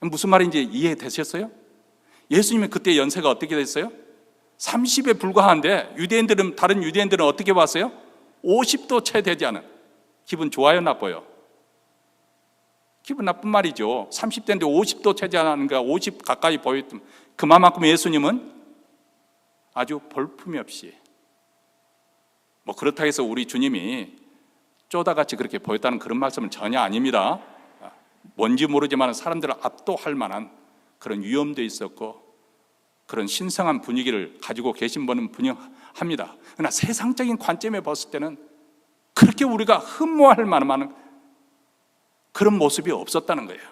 무슨 말인지 이해되셨어요? 예수님이 그때 연세가 어떻게 됐어요? 30에 불과한데 다른 유대인들은 어떻게 봤어요? 50도 채 되지 않은. 기분 좋아요, 나빠요? 기분 나쁜 말이죠. 30대인데 50도 채지 않은가 50 가까이 보였던 그만큼 예수님은 아주 볼품이 없이 뭐 그렇다 해서 우리 주님이 쪼다같이 그렇게 보였다는 그런 말씀은 전혀 아닙니다. 뭔지 모르지만 사람들을 압도할 만한 그런 위엄도 있었고 그런 신성한 분위기를 가지고 계신 분은 분명합니다. 그러나 세상적인 관점에 봤을 때는 그렇게 우리가 흠모할 만한 그런 모습이 없었다는 거예요.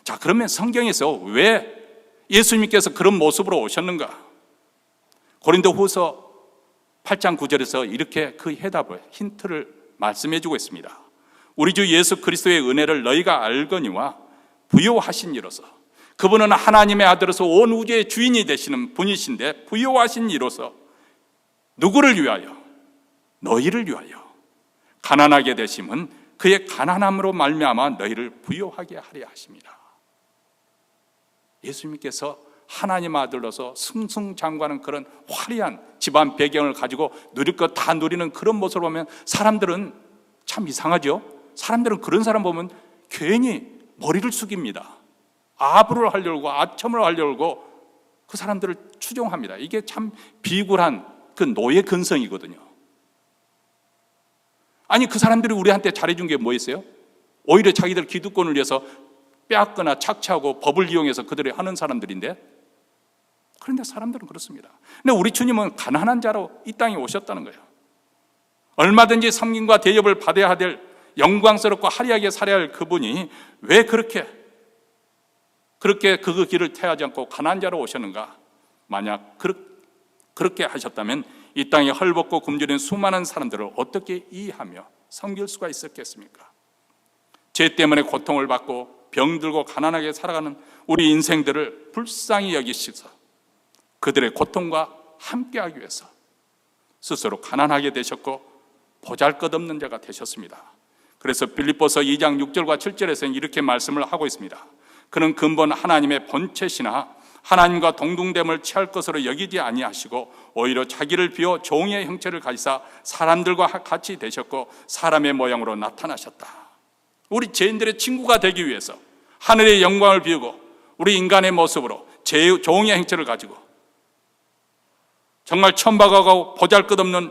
자, 그러면 성경에서 왜 예수님께서 그런 모습으로 오셨는가? 고린도후서 8장 9절에서 이렇게 그 해답을, 힌트를 말씀해 주고 있습니다. 우리 주 예수 그리스도의 은혜를 너희가 알거니와 부요하신 이로서, 그분은 하나님의 아들로서 온 우주의 주인이 되시는 분이신데 부요하신 이로서 누구를 위하여? 너희를 위하여 가난하게 되심은 그의 가난함으로 말미암아 너희를 부요하게 하려 하십니다. 예수님께서 하나님 아들로서 승승장구하는 그런 화려한 집안 배경을 가지고 누릴 것 다 누리는 그런 모습을 보면 사람들은 참 이상하죠. 사람들은 그런 사람 보면 괜히 머리를 숙입니다. 아부를 하려고, 아첨을 하려고 그 사람들을 추종합니다. 이게 참 비굴한 그 노예 근성이거든요. 아니, 그 사람들이 우리한테 잘해준 게 뭐 있어요? 오히려 자기들 기득권을 위해서 빼앗거나 착취하고 법을 이용해서 그들이 하는 사람들인데, 그런데 사람들은 그렇습니다. 근데 우리 주님은 가난한 자로 이 땅에 오셨다는 거예요. 얼마든지 섬김과 대접을 받아야 될 영광스럽고 화려하게 살아야 할 그분이 왜 그렇게 그 길을 택하지 않고 가난한 자로 오셨는가? 만약 그렇게 하셨다면 이 땅에 헐벗고 굶주린 수많은 사람들을 어떻게 이해하며 섬길 수가 있었겠습니까? 죄 때문에 고통을 받고 병들고 가난하게 살아가는 우리 인생들을 불쌍히 여기시서 그들의 고통과 함께하기 위해서 스스로 가난하게 되셨고 보잘것없는 자가 되셨습니다. 그래서 빌립보서 2장 6절과 7절에서는 이렇게 말씀을 하고 있습니다. 그는 근본 하나님의 본체시나 하나님과 동등됨을 취할 것으로 여기지 아니하시고 오히려 자기를 비워 종의 형체를 가지사 사람들과 같이 되셨고 사람의 모양으로 나타나셨다. 우리 죄인들의 친구가 되기 위해서 하늘의 영광을 비우고 우리 인간의 모습으로 종의 형체를 가지고 정말 천박하고 보잘것없는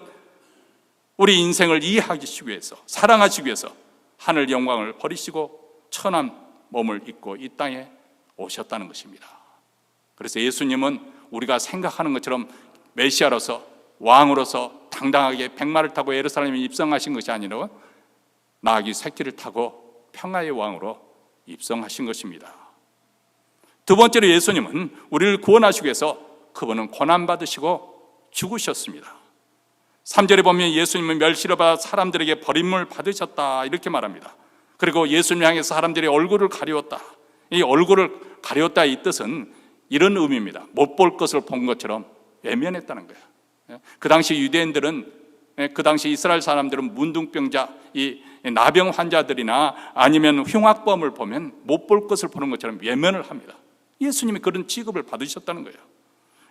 우리 인생을 이해하기 위해서, 사랑하시기 위해서 하늘 영광을 버리시고 천한 몸을 입고 이 땅에 오셨다는 것입니다. 그래서 예수님은 우리가 생각하는 것처럼 메시아로서, 왕으로서 당당하게 백마를 타고 예루살렘에 입성하신 것이 아니라 나귀 새끼를 타고 평화의 왕으로 입성하신 것입니다. 두 번째로 예수님은 우리를 구원하시기 위해서 그분은 고난받으시고 죽으셨습니다. 3절에 보면 예수님은 멸시를 받아 사람들에게 버림을 받으셨다 이렇게 말합니다. 그리고 예수님 향해서 사람들이 얼굴을 가리웠다. 이 얼굴을 가리웠다 이 뜻은 이런 의미입니다. 못 볼 것을 본 것처럼 외면했다는 거예요. 그 당시 유대인들은, 그 당시 이스라엘 사람들은 문둥병자, 이 나병 환자들이나 아니면 흉악범을 보면 못 볼 것을 보는 것처럼 외면을 합니다. 예수님이 그런 취급을 받으셨다는 거예요.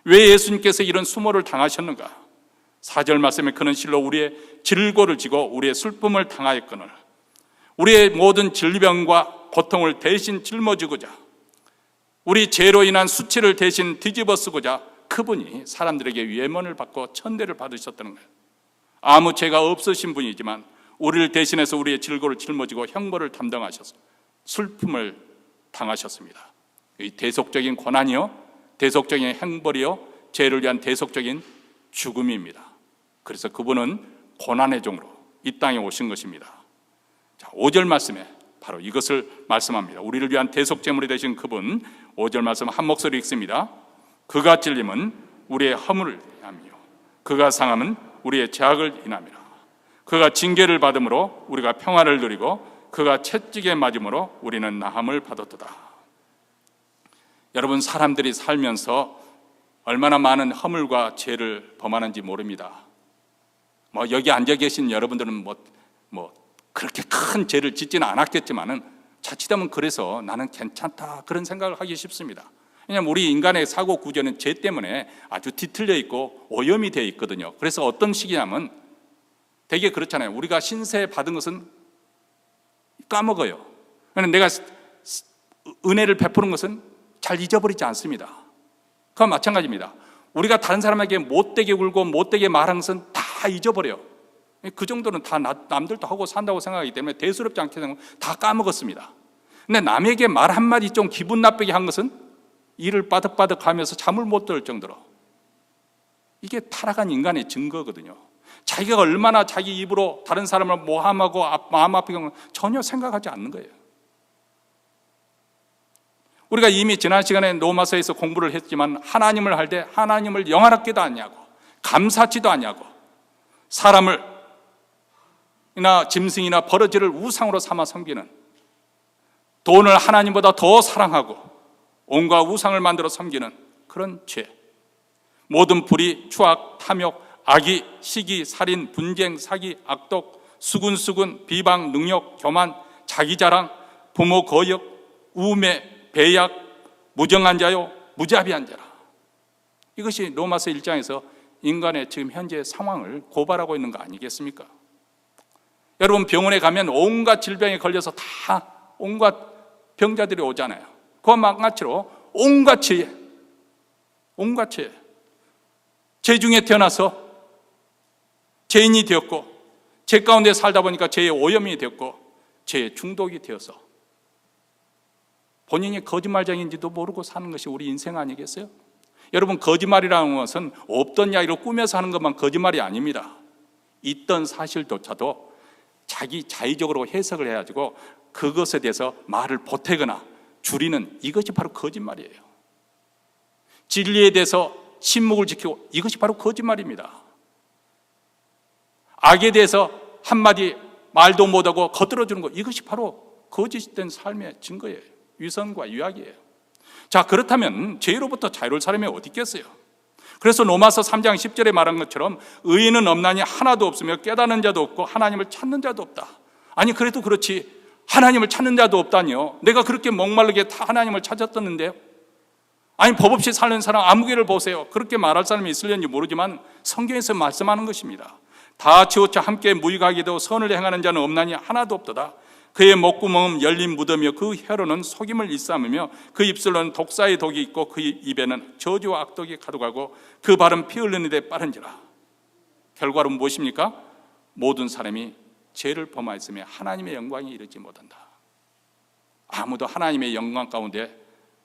왜 예수님께서 이런 수모를 당하셨는가? 4절 말씀에 그는 실로 우리의 질고를 지고 우리의 슬픔을 당하였거늘 우리의 모든 질병과 고통을 대신 짊어지고자 우리 죄로 인한 수치를 대신 뒤집어 쓰고자 그분이 사람들에게 외면을 받고 천대를 받으셨다는 거예요. 아무 죄가 없으신 분이지만 우리를 대신해서 우리의 질고를 짊어지고 형벌을 담당하셔서 슬픔을 당하셨습니다. 이 대속적인 고난이요, 대속적인 형벌이요, 죄를 위한 대속적인 죽음입니다. 그래서 그분은 고난의 종으로 이 땅에 오신 것입니다. 자, 5절 말씀에 바로 이것을 말씀합니다. 우리를 위한 대속제물이 되신 그분, 5절 말씀 한 목소리 읽습니다. 그가 찔림은 우리의 허물을 인함이요 그가 상함은 우리의 죄악을 인함이라. 그가 징계를 받음으로 우리가 평화를 누리고 그가 채찍에 맞음으로 우리는 나음을 받았도다. 여러분, 사람들이 살면서 얼마나 많은 허물과 죄를 범하는지 모릅니다. 여기 앉아 계신 여러분들은 그렇게 큰 죄를 짓지는 않았겠지만은 자칫하면 그래서 나는 괜찮다 그런 생각을 하기 쉽습니다. 왜냐하면 우리 인간의 사고 구조는 죄 때문에 아주 뒤틀려 있고 오염이 되어 있거든요. 그래서 어떤 식이냐면 되게 그렇잖아요. 우리가 신세 받은 것은 까먹어요. 내가 은혜를 베푸는 것은 잘 잊어버리지 않습니다. 그건 마찬가지입니다. 우리가 다른 사람에게 못되게 굴고 못되게 말한 것은 다 잊어버려요. 그 정도는 다 남들도 하고 산다고 생각하기 때문에 대수롭지 않게 생각하면 다 까먹었습니다. 근데 남에게 말 한마디 좀 기분 나쁘게 한 것은 이를 바득바득 하면서 잠을 못 들 정도로, 이게 타락한 인간의 증거거든요. 자기가 얼마나 자기 입으로 다른 사람을 모함하고 마음 아프게 하는 건 전혀 생각하지 않는 거예요. 우리가 이미 지난 시간에 로마서에서 공부를 했지만 하나님을 할 때 하나님을 영화롭게도 하냐고, 감사치도 하냐고, 사람을 이나 짐승이나 버러지를 우상으로 삼아 섬기는, 돈을 하나님보다 더 사랑하고 온갖 우상을 만들어 섬기는 그런 죄, 모든 불의, 추악, 탐욕, 악의, 시기, 살인, 분쟁, 사기, 악독, 수군수군, 비방, 능욕, 교만, 자기자랑, 부모 거역, 우매, 배약, 무정한 자요, 무자비한 자라. 이것이 로마서 1장에서 인간의 지금 현재 상황을 고발하고 있는 거 아니겠습니까? 여러분, 병원에 가면 온갖 질병에 걸려서 다 온갖 병자들이 오잖아요. 그와 마찬가지로 온갖 죄, 죄 중에 태어나서 죄인이 되었고, 죄 가운데 살다 보니까 죄의 오염이 되었고, 죄의 중독이 되어서 본인이 거짓말쟁인지도 모르고 사는 것이 우리 인생 아니겠어요? 여러분, 거짓말이라는 것은 없던 이야기로 꾸며서 하는 것만 거짓말이 아닙니다. 있던 사실조차도 자기 자의적으로 해석을 해가지고 그것에 대해서 말을 보태거나 줄이는, 이것이 바로 거짓말이에요. 진리에 대해서 침묵을 지키고, 이것이 바로 거짓말입니다. 악에 대해서 한마디 말도 못하고 거들어주는 것, 이것이 바로 거짓된 삶의 증거예요. 위선과 유약이에요. 자, 그렇다면 죄로부터 자유로울 사람이 어디 있겠어요? 그래서 로마서 3장 10절에 말한 것처럼 의인은 없나니 하나도 없으며 깨닫는 자도 없고 하나님을 찾는 자도 없다. 아니, 그래도 그렇지, 하나님을 찾는 자도 없다니요? 내가 그렇게 목마르게 다 하나님을 찾았었는데요? 아니, 법 없이 사는 사람 아무개를 보세요. 그렇게 말할 사람이 있을는지 모르지만 성경에서 말씀하는 것입니다. 다 치우쳐 함께 무익하게 되어 선을 행하는 자는 없나니 하나도 없도다. 그의 목구멍은 열린 무덤이며 그 혀로는 속임을 일삼으며 그 입술로는 독사의 독이 있고 그 입에는 저주와 악독이 가득하고 그 발은 피 흘리는 데 빠른지라. 결과는 무엇입니까? 모든 사람이 죄를 범하였으며 하나님의 영광에 이르지 못한다. 아무도 하나님의 영광 가운데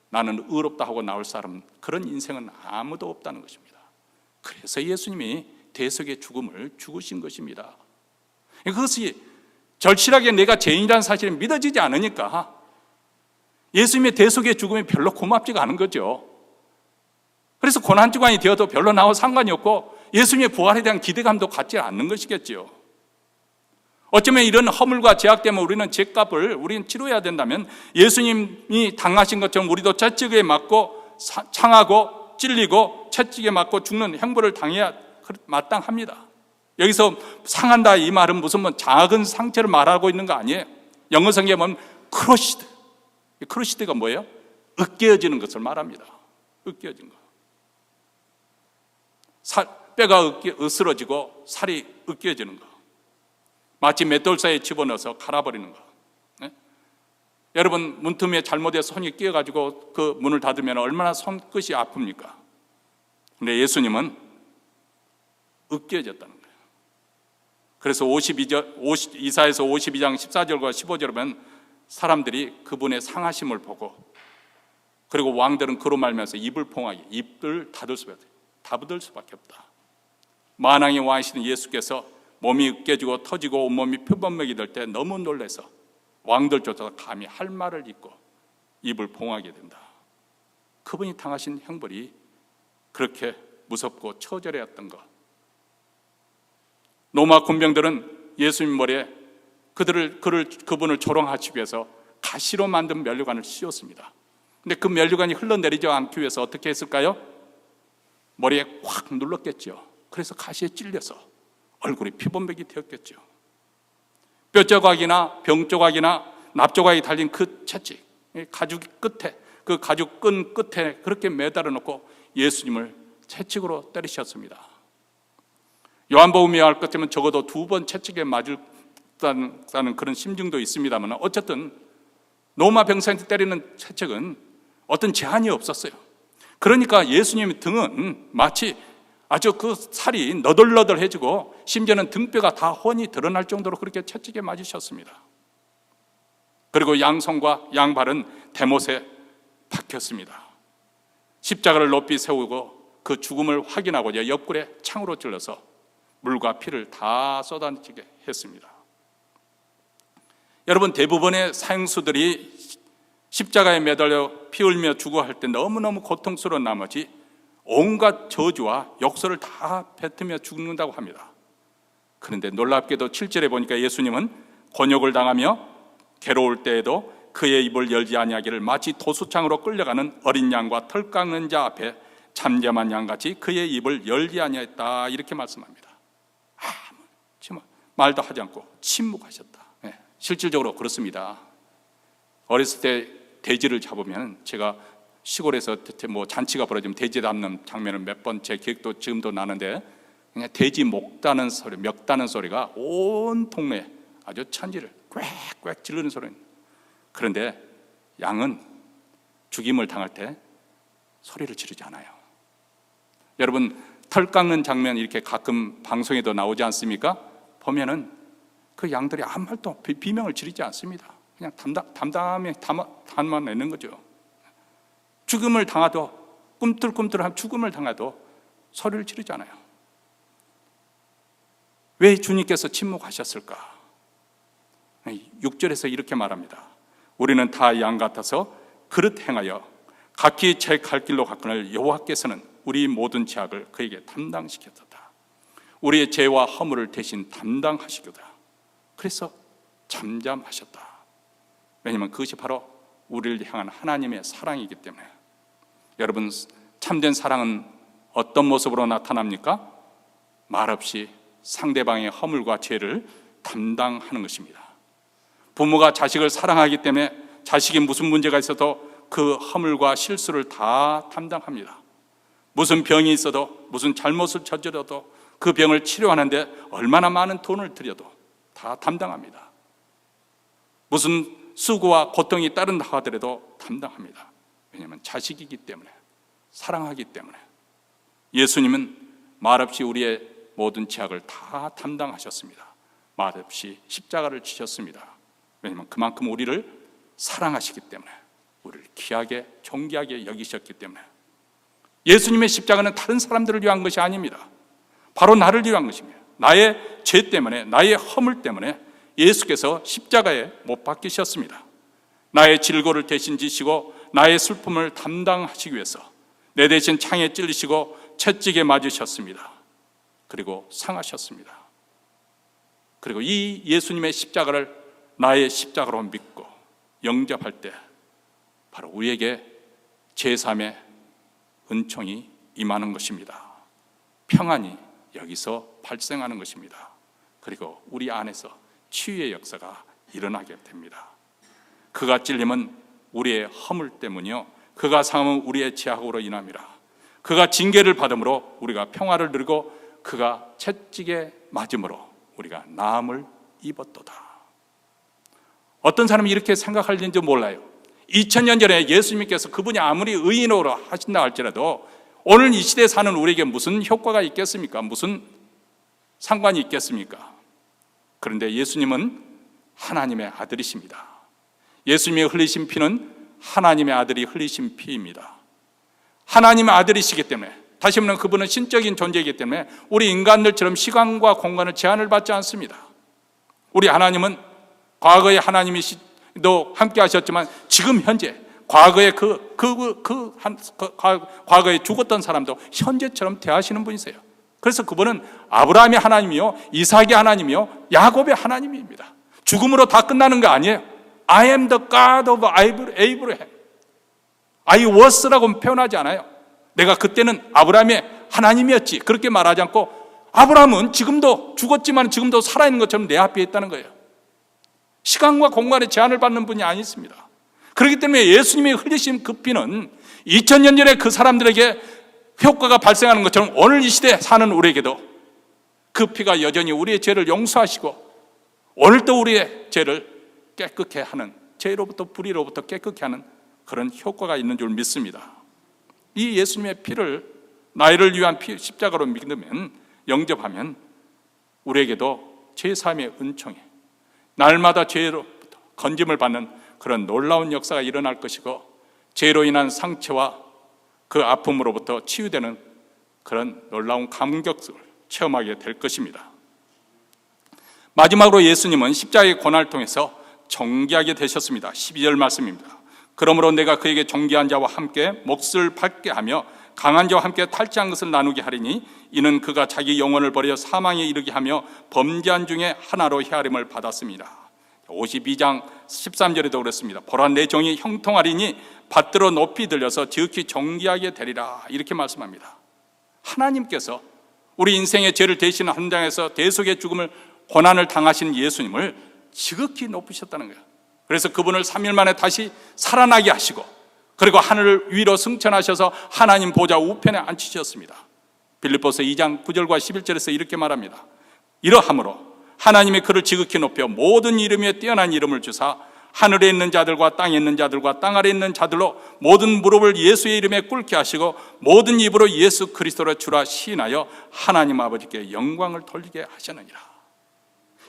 나는 의롭다 하고 나올 사람, 그런 인생은 아무도 없다는 것입니다. 그래서 예수님이 대속의 죽음을 죽으신 것입니다. 그것이 절실하게 내가 죄인이라는 사실이 믿어지지 않으니까 예수님의 대속의 죽음이 별로 고맙지가 않은 거죠. 그래서 고난주간이 되어도 별로 나와 상관이 없고 예수님의 부활에 대한 기대감도 갖지 않는 것이겠죠. 어쩌면 이런 허물과 죄악 때문에 우리는 죄값을 우리는 치러야 된다면 예수님이 당하신 것처럼 우리도 채찍에 맞고 창하고 찔리고 채찍에 맞고 죽는 형벌을 당해야 마땅합니다. 여기서 상한다 이 말은 무슨 작은 상처를 말하고 있는 거 아니에요. 영어 성경에 보면 크러시드, 크러시드가 뭐예요? 으깨어지는 것을 말합니다. 으깨어진 거. 뼈가 으스러지고 살이 으깨어지는 거. 마치 맷돌 사이에 집어넣어서 갈아버리는 거. 네? 여러분, 문틈에 잘못해서 손이 끼어가지고 그 문을 닫으면 얼마나 손끝이 아픕니까? 근데 예수님은 으깨어졌다는 거예요. 그래서 이사야서 52장 14절과 15절에 보면 사람들이 그분의 상하심을 보고, 그리고 왕들은 그로 말미암아서 입을 봉하게, 입을 닫을 수밖에 없다. 만왕의 왕이신 예수께서 몸이 으깨지고 터지고 온몸이 표범맥이 될 때 너무 놀라서 왕들조차도 감히 할 말을 잊고 입을 봉하게 된다. 그분이 당하신 형벌이 그렇게 무섭고 처절했던 것. 로마 군병들은 예수님 머리에 그분을 조롱하기 위해서 가시로 만든 면류관을 씌웠습니다. 근데 그 면류관이 흘러내리지 않기 위해서 어떻게 했을까요? 머리에 꽉 눌렀겠죠. 그래서 가시에 찔려서 얼굴이 피범벅이 되었겠죠. 뼈조각이나 병조각이나 납조각이 달린 그 채찍, 가죽 끝에, 그 가죽 끈 끝에 그렇게 매달아 놓고 예수님을 채찍으로 때리셨습니다. 요한복음에 할 것 같으면 적어도 2번 채찍에 맞았다는 그런 심증도 있습니다만, 어쨌든 로마 병사한테 때리는 채찍은 어떤 제한이 없었어요. 그러니까 예수님의 등은 마치 아주 그 살이 너덜너덜해지고 심지어는 등뼈가 다 훤히 드러날 정도로 그렇게 채찍에 맞으셨습니다. 그리고 양손과 양발은 대못에 박혔습니다. 십자가를 높이 세우고 그 죽음을 확인하고자 옆구리에 창으로 찔러서 물과 피를 다 쏟아지게 했습니다. 여러분, 대부분의 사형수들이 십자가에 매달려 피 흘며 죽어할 때 너무너무 고통스러운 나머지 온갖 저주와 욕설을 다 뱉으며 죽는다고 합니다. 그런데 놀랍게도 7절에 보니까 예수님은 곤욕을 당하며 괴로울 때에도 그의 입을 열지 아니하기를 마치 도수창으로 끌려가는 어린 양과 털 깎는 자 앞에 잠잠한 양같이 그의 입을 열지 아니하였다, 이렇게 말씀합니다. 정말 말도 하지 않고 침묵하셨다. 실질적으로 그렇습니다. 어렸을 때 돼지를 잡으면, 제가 시골에서 뭐 잔치가 벌어지면 돼지 잡는 장면을 몇 번 제 기억도 지금도 나는데, 그냥 돼지 목다는 소리, 멱다는 소리가 온 동네에 아주 천지를 꽥꽥 지르는 소리입니다. 그런데 양은 죽임을 당할 때 소리를 지르지 않아요. 여러분, 털 깎는 장면 이렇게 가끔 방송에도 나오지 않습니까? 보면은 그 양들이 아무 말도 비명을 지르지 않습니다. 그냥 담담히 담만 내는 거죠. 죽음을 당하도, 꿈틀꿈틀한 죽음을 당하도 소리를 지르지 않아요. 왜 주님께서 침묵하셨을까? 6절에서 이렇게 말합니다. 우리는 다 양 같아서 그릇 행하여 각기 제 갈 길로 갔거늘 여호와께서는 우리 모든 죄악을 그에게 담당시켰다. 우리의 죄와 허물을 대신 담당하시거다. 그래서 잠잠하셨다. 왜냐하면 그것이 바로 우리를 향한 하나님의 사랑이기 때문에. 여러분, 참된 사랑은 어떤 모습으로 나타납니까? 말없이 상대방의 허물과 죄를 담당하는 것입니다. 부모가 자식을 사랑하기 때문에 자식이 무슨 문제가 있어도 그 허물과 실수를 다 담당합니다. 무슨 병이 있어도, 무슨 잘못을 저질러도 그 병을 치료하는데 얼마나 많은 돈을 들여도 다 담당합니다. 무슨 수고와 고통이 따른다 하더라도 담당합니다. 왜냐하면 자식이기 때문에, 사랑하기 때문에. 예수님은 말없이 우리의 모든 죄악을 다 담당하셨습니다. 말없이 십자가를 지셨습니다. 왜냐하면 그만큼 우리를 사랑하시기 때문에, 우리를 귀하게 존귀하게 여기셨기 때문에. 예수님의 십자가는 다른 사람들을 위한 것이 아닙니다. 바로 나를 위한 것입니다. 나의 죄 때문에, 나의 허물 때문에 예수께서 십자가에 못 박히셨습니다. 나의 질고를 대신 지시고 나의 슬픔을 담당하시기 위해서 내 대신 창에 찔리시고 채찍에 맞으셨습니다. 그리고 상하셨습니다. 그리고 이 예수님의 십자가를 나의 십자가로 믿고 영접할 때 바로 우리에게 제3의 은총이 임하는 것입니다. 평안이 여기서 발생하는 것입니다. 그리고 우리 안에서 치유의 역사가 일어나게 됩니다. 그가 찔림은 우리의 허물 때문이요, 그가 상함은 우리의 죄악으로 인함이라. 그가 징계를 받음으로 우리가 평화를 누리고 그가 채찍에 맞음으로 우리가 나음을 입었도다. 어떤 사람이 이렇게 생각할는지 몰라요. 2000년 전에 예수님께서 그분이 아무리 의인으로 하신다 할지라도 오늘 이 시대에 사는 우리에게 무슨 효과가 있겠습니까? 무슨 상관이 있겠습니까? 그런데 예수님은 하나님의 아들이십니다. 예수님이 흘리신 피는 하나님의 아들이 흘리신 피입니다. 하나님의 아들이시기 때문에, 다시 말하면 그분은 신적인 존재이기 때문에 우리 인간들처럼 시간과 공간을 제한을 받지 않습니다. 우리 하나님은 과거에 하나님이도 함께 하셨지만 지금 현재, 과거에 과거에 죽었던 사람도 현재처럼 대하시는 분이세요. 그래서 그분은 아브라함의 하나님이요, 이삭의 하나님이요, 야곱의 하나님입니다. 죽음으로 다 끝나는 거 아니에요. I am the God of Abraham. I was라고 표현하지 않아요. 내가 그때는 아브라함의 하나님이었지, 그렇게 말하지 않고 아브라함은 지금도 죽었지만 지금도 살아있는 것처럼 내 앞에 있다는 거예요. 시간과 공간에 제한을 받는 분이 아니십니다. 그렇기 때문에 예수님이 흘리신 그 피는 2000년 전에 그 사람들에게 효과가 발생하는 것처럼 오늘 이 시대에 사는 우리에게도 그 피가 여전히 우리의 죄를 용서하시고 오늘도 우리의 죄를 깨끗게 하는, 죄로부터 불의로부터 깨끗게 하는 그런 효과가 있는 줄 믿습니다. 이 예수님의 피를 나를 위한 피, 십자가로 믿으면, 영접하면 우리에게도 제3의 은총이, 날마다 죄로부터 건짐을 받는 그런 놀라운 역사가 일어날 것이고, 죄로 인한 상처와 그 아픔으로부터 치유되는 그런 놀라운 감격을 체험하게 될 것입니다. 마지막으로 예수님은 십자가의 고난을 통해서 정결하게 되셨습니다. 12절 말씀입니다. 그러므로 내가 그에게 존귀한 자와 함께 몫을 받게 하며 강한 자와 함께 탈취한 것을 나누게 하리니 이는 그가 자기 영혼을 버려 사망에 이르게 하며 범죄한 중에 하나로 헤아림을 받았습니다. 52장 13절에도 그렇습니다. 보라 내 종이 형통하리니 받들어 높이 들려서 지극히 존귀하게 되리라, 이렇게 말씀합니다. 하나님께서 우리 인생의 죄를 대신 현장에서 대속의 죽음을 고난을 당하신 예수님을 지극히 높으셨다는 거예요. 그래서 그분을 3일 만에 다시 살아나게 하시고 그리고 하늘 위로 승천하셔서 하나님 보좌 우편에 앉히셨습니다. 빌립보서 2장 9절과 11절에서 이렇게 말합니다. 이러함으로 하나님의 그를 지극히 높여 모든 이름 위에 뛰어난 이름을 주사 하늘에 있는 자들과 땅에 있는 자들과 땅 아래에 있는 자들로 모든 무릎을 예수의 이름에 꿇게 하시고 모든 입으로 예수 그리스도를 주라 시인하여 하나님 아버지께 영광을 돌리게 하셨느니라.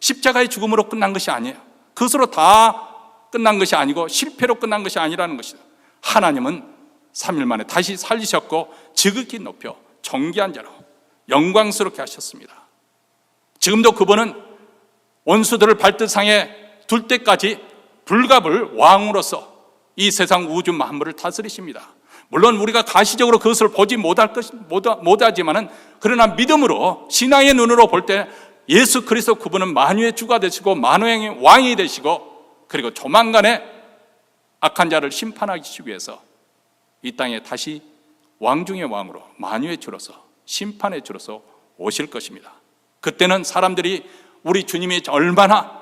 십자가의 죽음으로 끝난 것이 아니에요. 그것으로 다 끝난 것이 아니고 실패로 끝난 것이 아니라는 것이다. 하나님은 3일 만에 다시 살리셨고 지극히 높여 존귀한 자로 영광스럽게 하셨습니다. 지금도 그분은 원수들을 발등상에 둘 때까지 불갑을 왕으로서 이 세상 우주 만물을 다스리십니다. 물론 우리가 가시적으로 그것을 보지 못하지만은 그러나 믿음으로 신앙의 눈으로 볼 때 예수 그리스도 그분은 만유의 주가 되시고 만왕의 왕이 되시고 그리고 조만간에 악한 자를 심판하기 위해서 이 땅에 다시 왕 중의 왕으로 만유의 주로서 심판의 주로서 오실 것입니다. 그때는 사람들이 우리 주님이 얼마나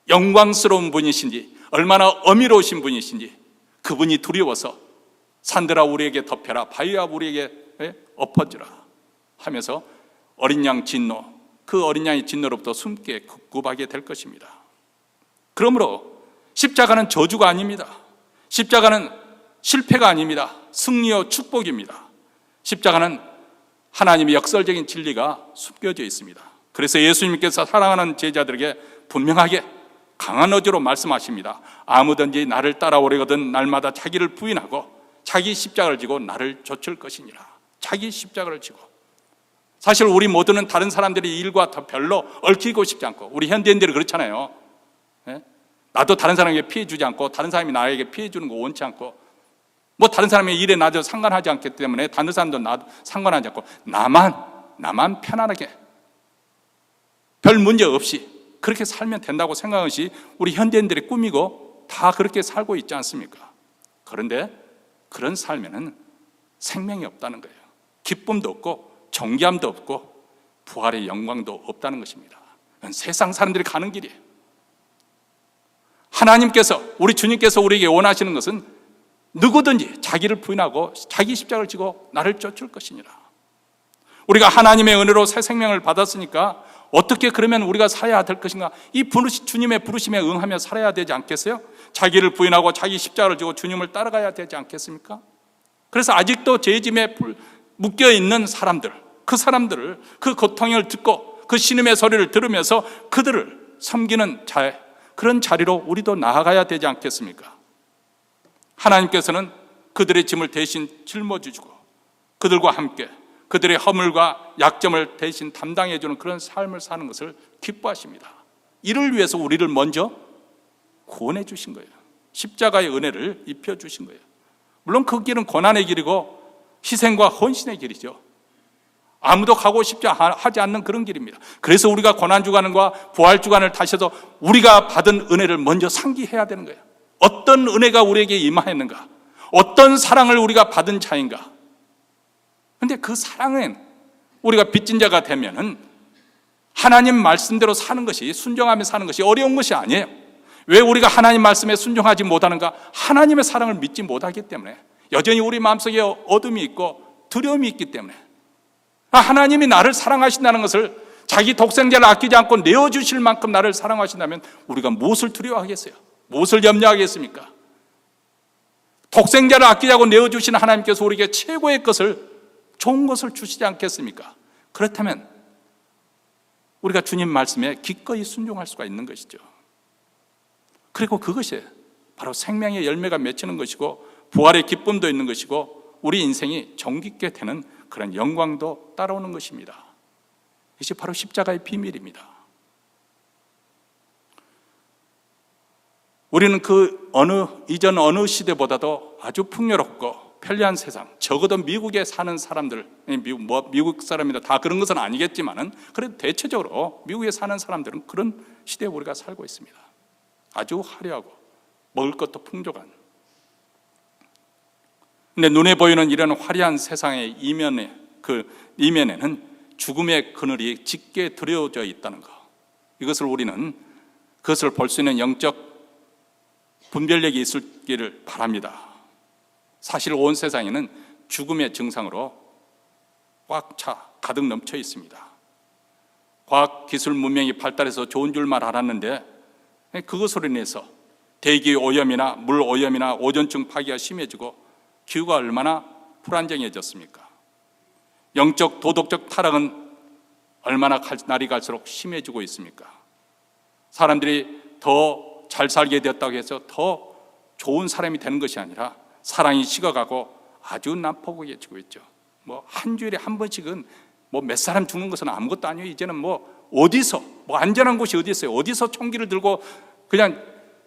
영광스러운 분이신지 얼마나 어미로우신 분이신지 그분이 두려워서 산들아 우리에게 덮여라 바위야 우리에게 엎어지라 하면서 어린 양 진노, 그 어린 양의 진노로부터 숨게 급급하게 될 것입니다. 그러므로 십자가는 저주가 아닙니다. 십자가는 실패가 아닙니다. 승리와 축복입니다. 십자가는 하나님의 역설적인 진리가 숨겨져 있습니다. 그래서 예수님께서 사랑하는 제자들에게 분명하게 강한 어조로 말씀하십니다. 아무든지 나를 따라오려거든 날마다 자기를 부인하고 자기 십자가를 지고 나를 좇을 것이니라. 자기 십자가를 지고. 사실 우리 모두는 다른 사람들의 일과 더 별로 얽히고 싶지 않고, 우리 현대인들이 그렇잖아요. 나도 다른 사람에게 피해 주지 않고 다른 사람이 나에게 피해 주는 거 원치 않고 뭐 다른 사람의 일에 나도 상관하지 않기 때문에 다른 사람도 나도 상관하지 않고 나만 편안하게 별 문제 없이 그렇게 살면 된다고 생각하는 것이 우리 현대인들의 꿈이고 다 그렇게 살고 있지 않습니까? 그런데 그런 삶에는 생명이 없다는 거예요. 기쁨도 없고 존귀함도 없고 부활의 영광도 없다는 것입니다. 그건 세상 사람들이 가는 길이에요. 하나님께서, 우리 주님께서 우리에게 원하시는 것은 누구든지 자기를 부인하고 자기 십자가를 지고 나를 쫓을 것이니라. 우리가 하나님의 은혜로 새 생명을 받았으니까 어떻게 그러면 우리가 살아야 될 것인가? 이 주님의 부르심에 응하며 살아야 되지 않겠어요? 자기를 부인하고 자기 십자가를 지고 주님을 따라가야 되지 않겠습니까? 그래서 아직도 죄짐에 묶여있는 사람들, 그 사람들을 그 고통을 듣고 그 신음의 소리를 들으면서 그들을 섬기는 그런 자리로 우리도 나아가야 되지 않겠습니까? 하나님께서는 그들의 짐을 대신 짊어지시고 그들과 함께 그들의 허물과 약점을 대신 담당해 주는 그런 삶을 사는 것을 기뻐하십니다. 이를 위해서 우리를 먼저 구원해 주신 거예요. 십자가의 은혜를 입혀 주신 거예요. 물론 그 길은 고난의 길이고 희생과 헌신의 길이죠. 아무도 가고 싶지 하지 않는 그런 길입니다. 그래서 우리가 고난주간과 부활주간을 다셔서 우리가 받은 은혜를 먼저 상기해야 되는 거예요. 어떤 은혜가 우리에게 임하였는가? 어떤 사랑을 우리가 받은 자인가? 그런데 그 사랑은 우리가 빚진 자가 되면은 하나님 말씀대로 사는 것이, 순종하며 사는 것이 어려운 것이 아니에요. 왜 우리가 하나님 말씀에 순종하지 못하는가? 하나님의 사랑을 믿지 못하기 때문에, 여전히 우리 마음속에 어둠이 있고 두려움이 있기 때문에, 하나님이 나를 사랑하신다는 것을, 자기 독생자를 아끼지 않고 내어주실 만큼 나를 사랑하신다면 우리가 무엇을 두려워하겠어요? 무엇을 염려하겠습니까? 독생자를 아끼자고 내어주신 하나님께서 우리에게 최고의 것을, 좋은 것을 주시지 않겠습니까? 그렇다면 우리가 주님 말씀에 기꺼이 순종할 수가 있는 것이죠. 그리고 그것이 바로 생명의 열매가 맺히는 것이고 부활의 기쁨도 있는 것이고 우리 인생이 정깃게 되는 그런 영광도 따라오는 것입니다. 이것이 바로 십자가의 비밀입니다. 우리는 이전 어느 시대보다도 아주 풍요롭고 편리한 세상, 적어도 미국에 사는 사람들, 미국 사람이다 다 그런 것은 아니겠지만은 그래도 대체적으로 미국에 사는 사람들은 그런 시대에 우리가 살고 있습니다. 아주 화려하고 먹을 것도 풍족한. 근데 눈에 보이는 이런 화려한 세상의 이면에는 죽음의 그늘이 짙게 드려져 있다는 것. 그것을 볼 수 있는 영적 분별력이 있기를 바랍니다. 사실 온 세상에는 죽음의 증상으로 가득 넘쳐 있습니다. 과학 기술 문명이 발달해서 좋은 줄만 알았는데 그것으로 인해서 대기 오염이나 물 오염이나 오존층 파괴가 심해지고 기후가 얼마나 불안정해졌습니까? 영적 도덕적 타락은 얼마나 날이 갈수록 심해지고 있습니까? 사람들이 더 잘 살게 되었다고 해서 더 좋은 사람이 되는 것이 아니라 사랑이 식어가고 아주 난폭해지고 있죠. 한 주일에 한 번씩은 몇 사람 죽는 것은 아무것도 아니에요. 이제는 어디서 안전한 곳이 어디 있어요? 어디서 총기를 들고 그냥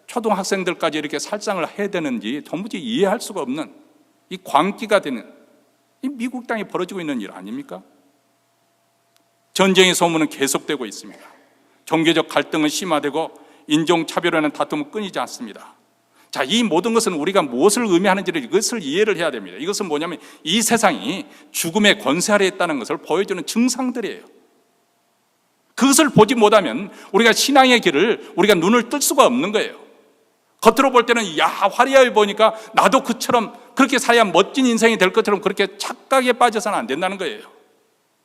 초등학생들까지 이렇게 살상을 해야 되는지 도무지 이해할 수가 없는 이 광기가 되는 이 미국 땅에 벌어지고 있는 일 아닙니까? 전쟁의 소문은 계속되고 있습니다. 종교적 갈등은 심화되고 인종차별이라는 다툼은 끊이지 않습니다. 자, 이 모든 것은 우리가 무엇을 의미하는지를 이것을 이해를 해야 됩니다. 이것은 뭐냐면 이 세상이 죽음의 권세 아래에 있다는 것을 보여주는 증상들이에요. 그것을 보지 못하면 우리가 신앙의 길을 우리가 눈을 뜰 수가 없는 거예요. 겉으로 볼 때는 화려하게 보니까 나도 그처럼 그렇게 살아야 멋진 인생이 될 것처럼 그렇게 착각에 빠져서는 안 된다는 거예요.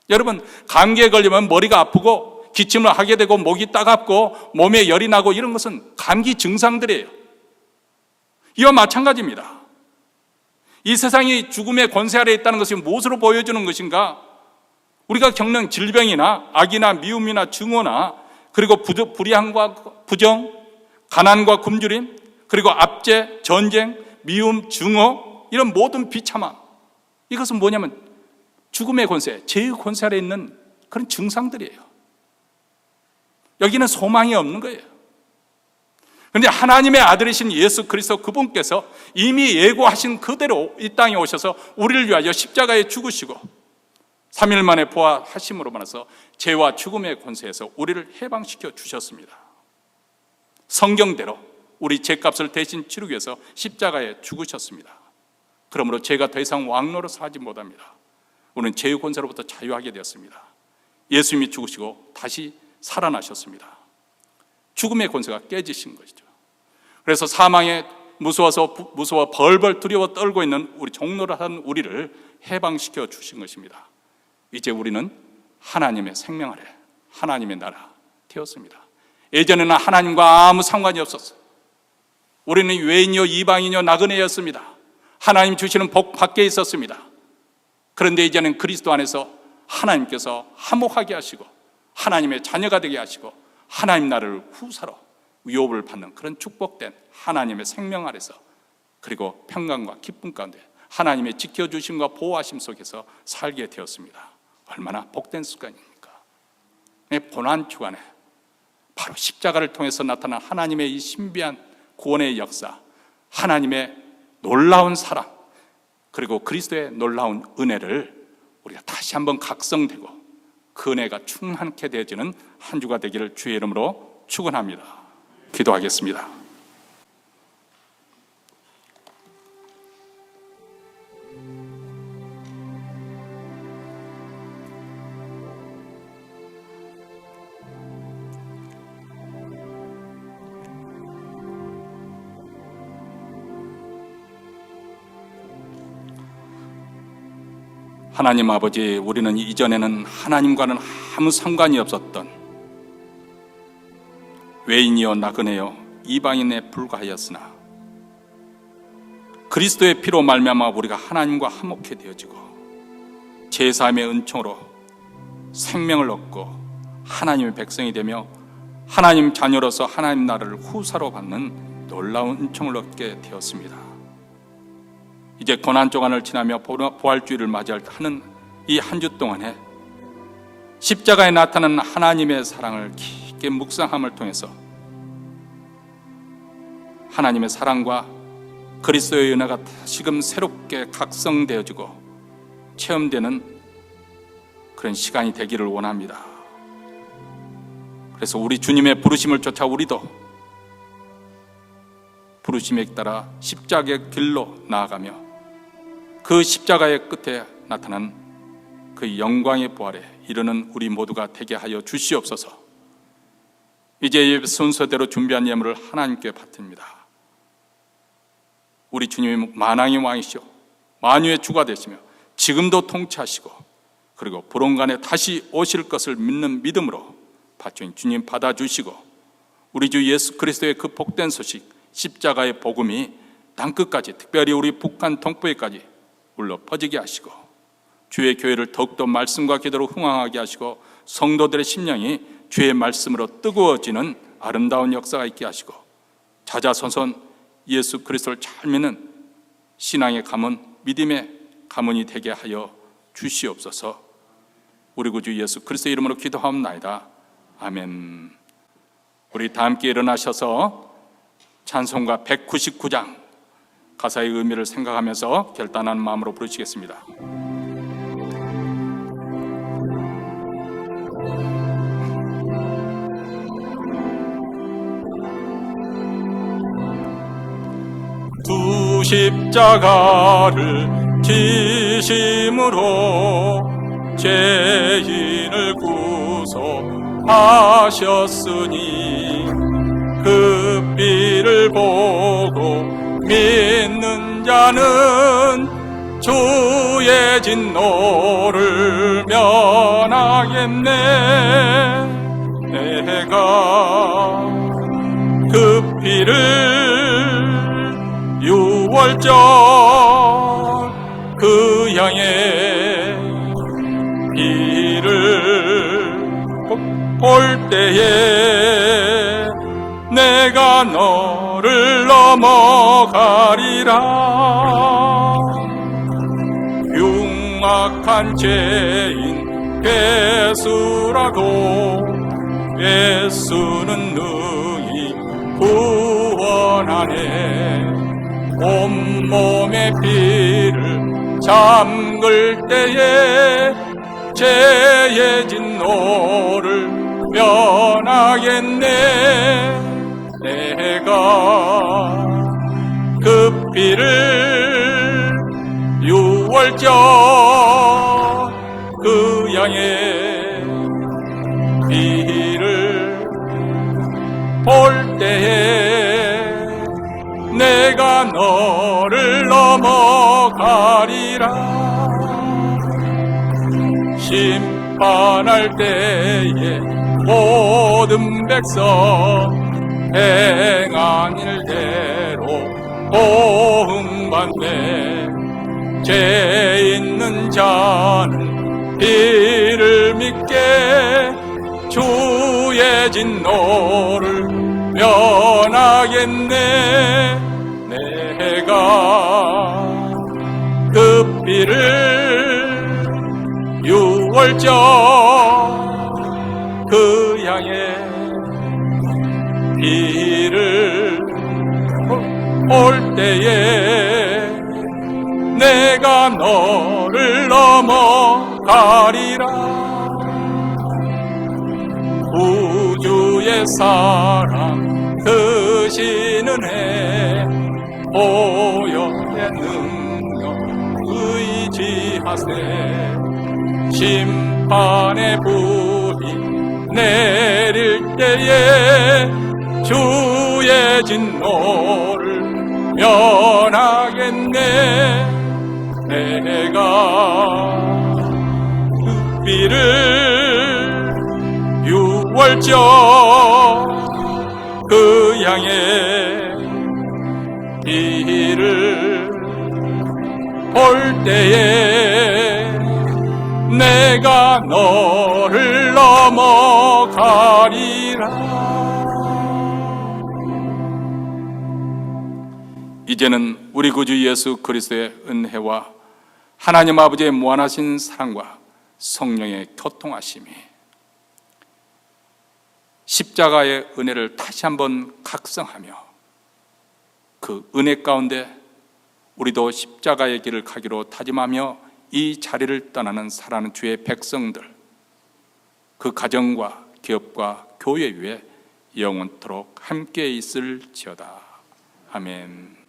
여러분, 감기에 걸리면 머리가 아프고 기침을 하게 되고 목이 따갑고 몸에 열이 나고 이런 것은 감기 증상들이에요. 이와 마찬가지입니다. 이 세상이 죽음의 권세 아래에 있다는 것이 무엇으로 보여주는 것인가? 우리가 겪는 질병이나 악이나 미움이나 증오나 그리고 불의함과 부정, 가난과 굶주림, 그리고 압제, 전쟁, 미움, 증오 이런 모든 비참함, 이것은 뭐냐면 죽음의 권세, 죄의 권세 아래에 있는 그런 증상들이에요. 여기는 소망이 없는 거예요. 그런데 하나님의 아들이신 예수 그리스도 그분께서 이미 예고하신 그대로 이 땅에 오셔서 우리를 위하여 십자가에 죽으시고 3일 만에 부활하심으로 말해서 죄와 죽음의 권세에서 우리를 해방시켜 주셨습니다. 성경대로 우리 죄값을 대신 치르기 위해서 십자가에 죽으셨습니다. 그러므로 죄가 더 이상 왕노릇을 하지 못합니다. 우리는 죄의 권세로부터 자유하게 되었습니다. 예수님이 죽으시고 다시 살아나셨습니다. 죽음의 권세가 깨지신 것이죠. 그래서 사망에 무서워 벌벌 두려워 떨고 있는 우리 종노릇한 우리를 해방시켜 주신 것입니다. 이제 우리는 하나님의 생명 아래 하나님의 나라 되었습니다. 예전에는 하나님과 아무 상관이 없었어요. 우리는 외인이요 이방인이요 나그네였습니다. 하나님 주시는 복 밖에 있었습니다. 그런데 이제는 그리스도 안에서 하나님께서 화목하게 하시고 하나님의 자녀가 되게 하시고 하나님 나라를 후사로 위협을 받는 그런 축복된 하나님의 생명 아래서 그리고 평강과 기쁨 가운데 하나님의 지켜주심과 보호하심 속에서 살게 되었습니다. 얼마나 복된 습관입니까? 고난 주간에 바로 십자가를 통해서 나타난 하나님의 이 신비한 구원의 역사, 하나님의 놀라운 사랑, 그리고 그리스도의 놀라운 은혜를 우리가 다시 한번 각성되고 그 은혜가 충만케 되어지는 한 주가 되기를 주의 이름으로 축원합니다. 기도하겠습니다. 하나님 아버지, 우리는 이전에는 하나님과는 아무 상관이 없었던 외인이요 나그네요 이방인에 불과하였으나 그리스도의 피로 말미암아 우리가 하나님과 화목해 되어지고 제사함의 은총으로 생명을 얻고 하나님의 백성이 되며 하나님 자녀로서 하나님 나라를 후사로 받는 놀라운 은총을 얻게 되었습니다. 이제 고난주간을 지나며 부활주의를 맞이하는 이 한 주 동안에 십자가에 나타나는 하나님의 사랑을 깊게 묵상함을 통해서 하나님의 사랑과 그리스도의 은혜가 다시금 새롭게 각성되어지고 체험되는 그런 시간이 되기를 원합니다. 그래서 우리 주님의 부르심을 쫓아 우리도 부르심에 따라 십자가의 길로 나아가며 그 십자가의 끝에 나타난 그 영광의 부활에 이르는 우리 모두가 되게 하여 주시옵소서. 이제 순서대로 준비한 예물을 하나님께 받습니다. 우리 주님이 만왕의 왕이시오 만유의 주가 되시며 지금도 통치하시고 그리고 불온간에 다시 오실 것을 믿는 믿음으로 받주인 주님 받아주시고 우리 주 예수 그리스도의 그 복된 소식 십자가의 복음이 땅끝까지 특별히 우리 북한 동포에까지 울려 퍼지게 하시고 주의 교회를 더욱더 말씀과 기도로 흥황하게 하시고 성도들의 심령이 주의 말씀으로 뜨거워지는 아름다운 역사가 있게 하시고 자자손손 예수 그리스도를 잘 믿는 신앙의 가문, 믿음의 가문이 되게 하여 주시옵소서. 우리 구주 예수 그리스도의 이름으로 기도하옵나이다. 아멘. 우리 다 함께 일어나셔서 찬송가 199장 가사의 의미를 생각하면서 결단하는 마음으로 부르시겠습니다. 두 십자가를 지심으로 죄인을 구속하셨으니 그 피를 보고 믿는 자는 주의 진노를 면하겠네. 내가 그 피를 유월절 그 양의 피를 볼 때에 내가 너를 넘어가리라. 흉악한 죄인 괴수라도 예수는 능히 구원하네. 온몸의 피를 잠글 때에 죄의 진노를 면하겠네. 내가 그 피를 유월절 그 양의 피를 볼 때에 내가 너를 넘어가리라. 심판할 때에 모든 백성 행한 일대로 보응받네. 죄 있는 자는 피를 믿게 주의 진노를 면하겠네. 내가 그 피를 유월절 그 양의 피를 볼 때에 내가 너를 넘어가리라. 우주의 사랑 크신 은혜 보혈의 능력 의지하세. 심판의 불이 내릴 때에 주의 진노를 면하겠네. 내가 그 피를 유월절 그 양의 피를 볼 때에 내가 너를 넘어가리라. 이제는 우리 구주 예수 그리스도의 은혜와 하나님 아버지의 무한하신 사랑과 성령의 교통하심이 십자가의 은혜를 다시 한번 각성하며 그 은혜 가운데 우리도 십자가의 길을 가기로 다짐하며 이 자리를 떠나는 사랑하는 주의 백성들, 그 가정과 기업과 교회 위에 영원토록 함께 있을지어다. 아멘.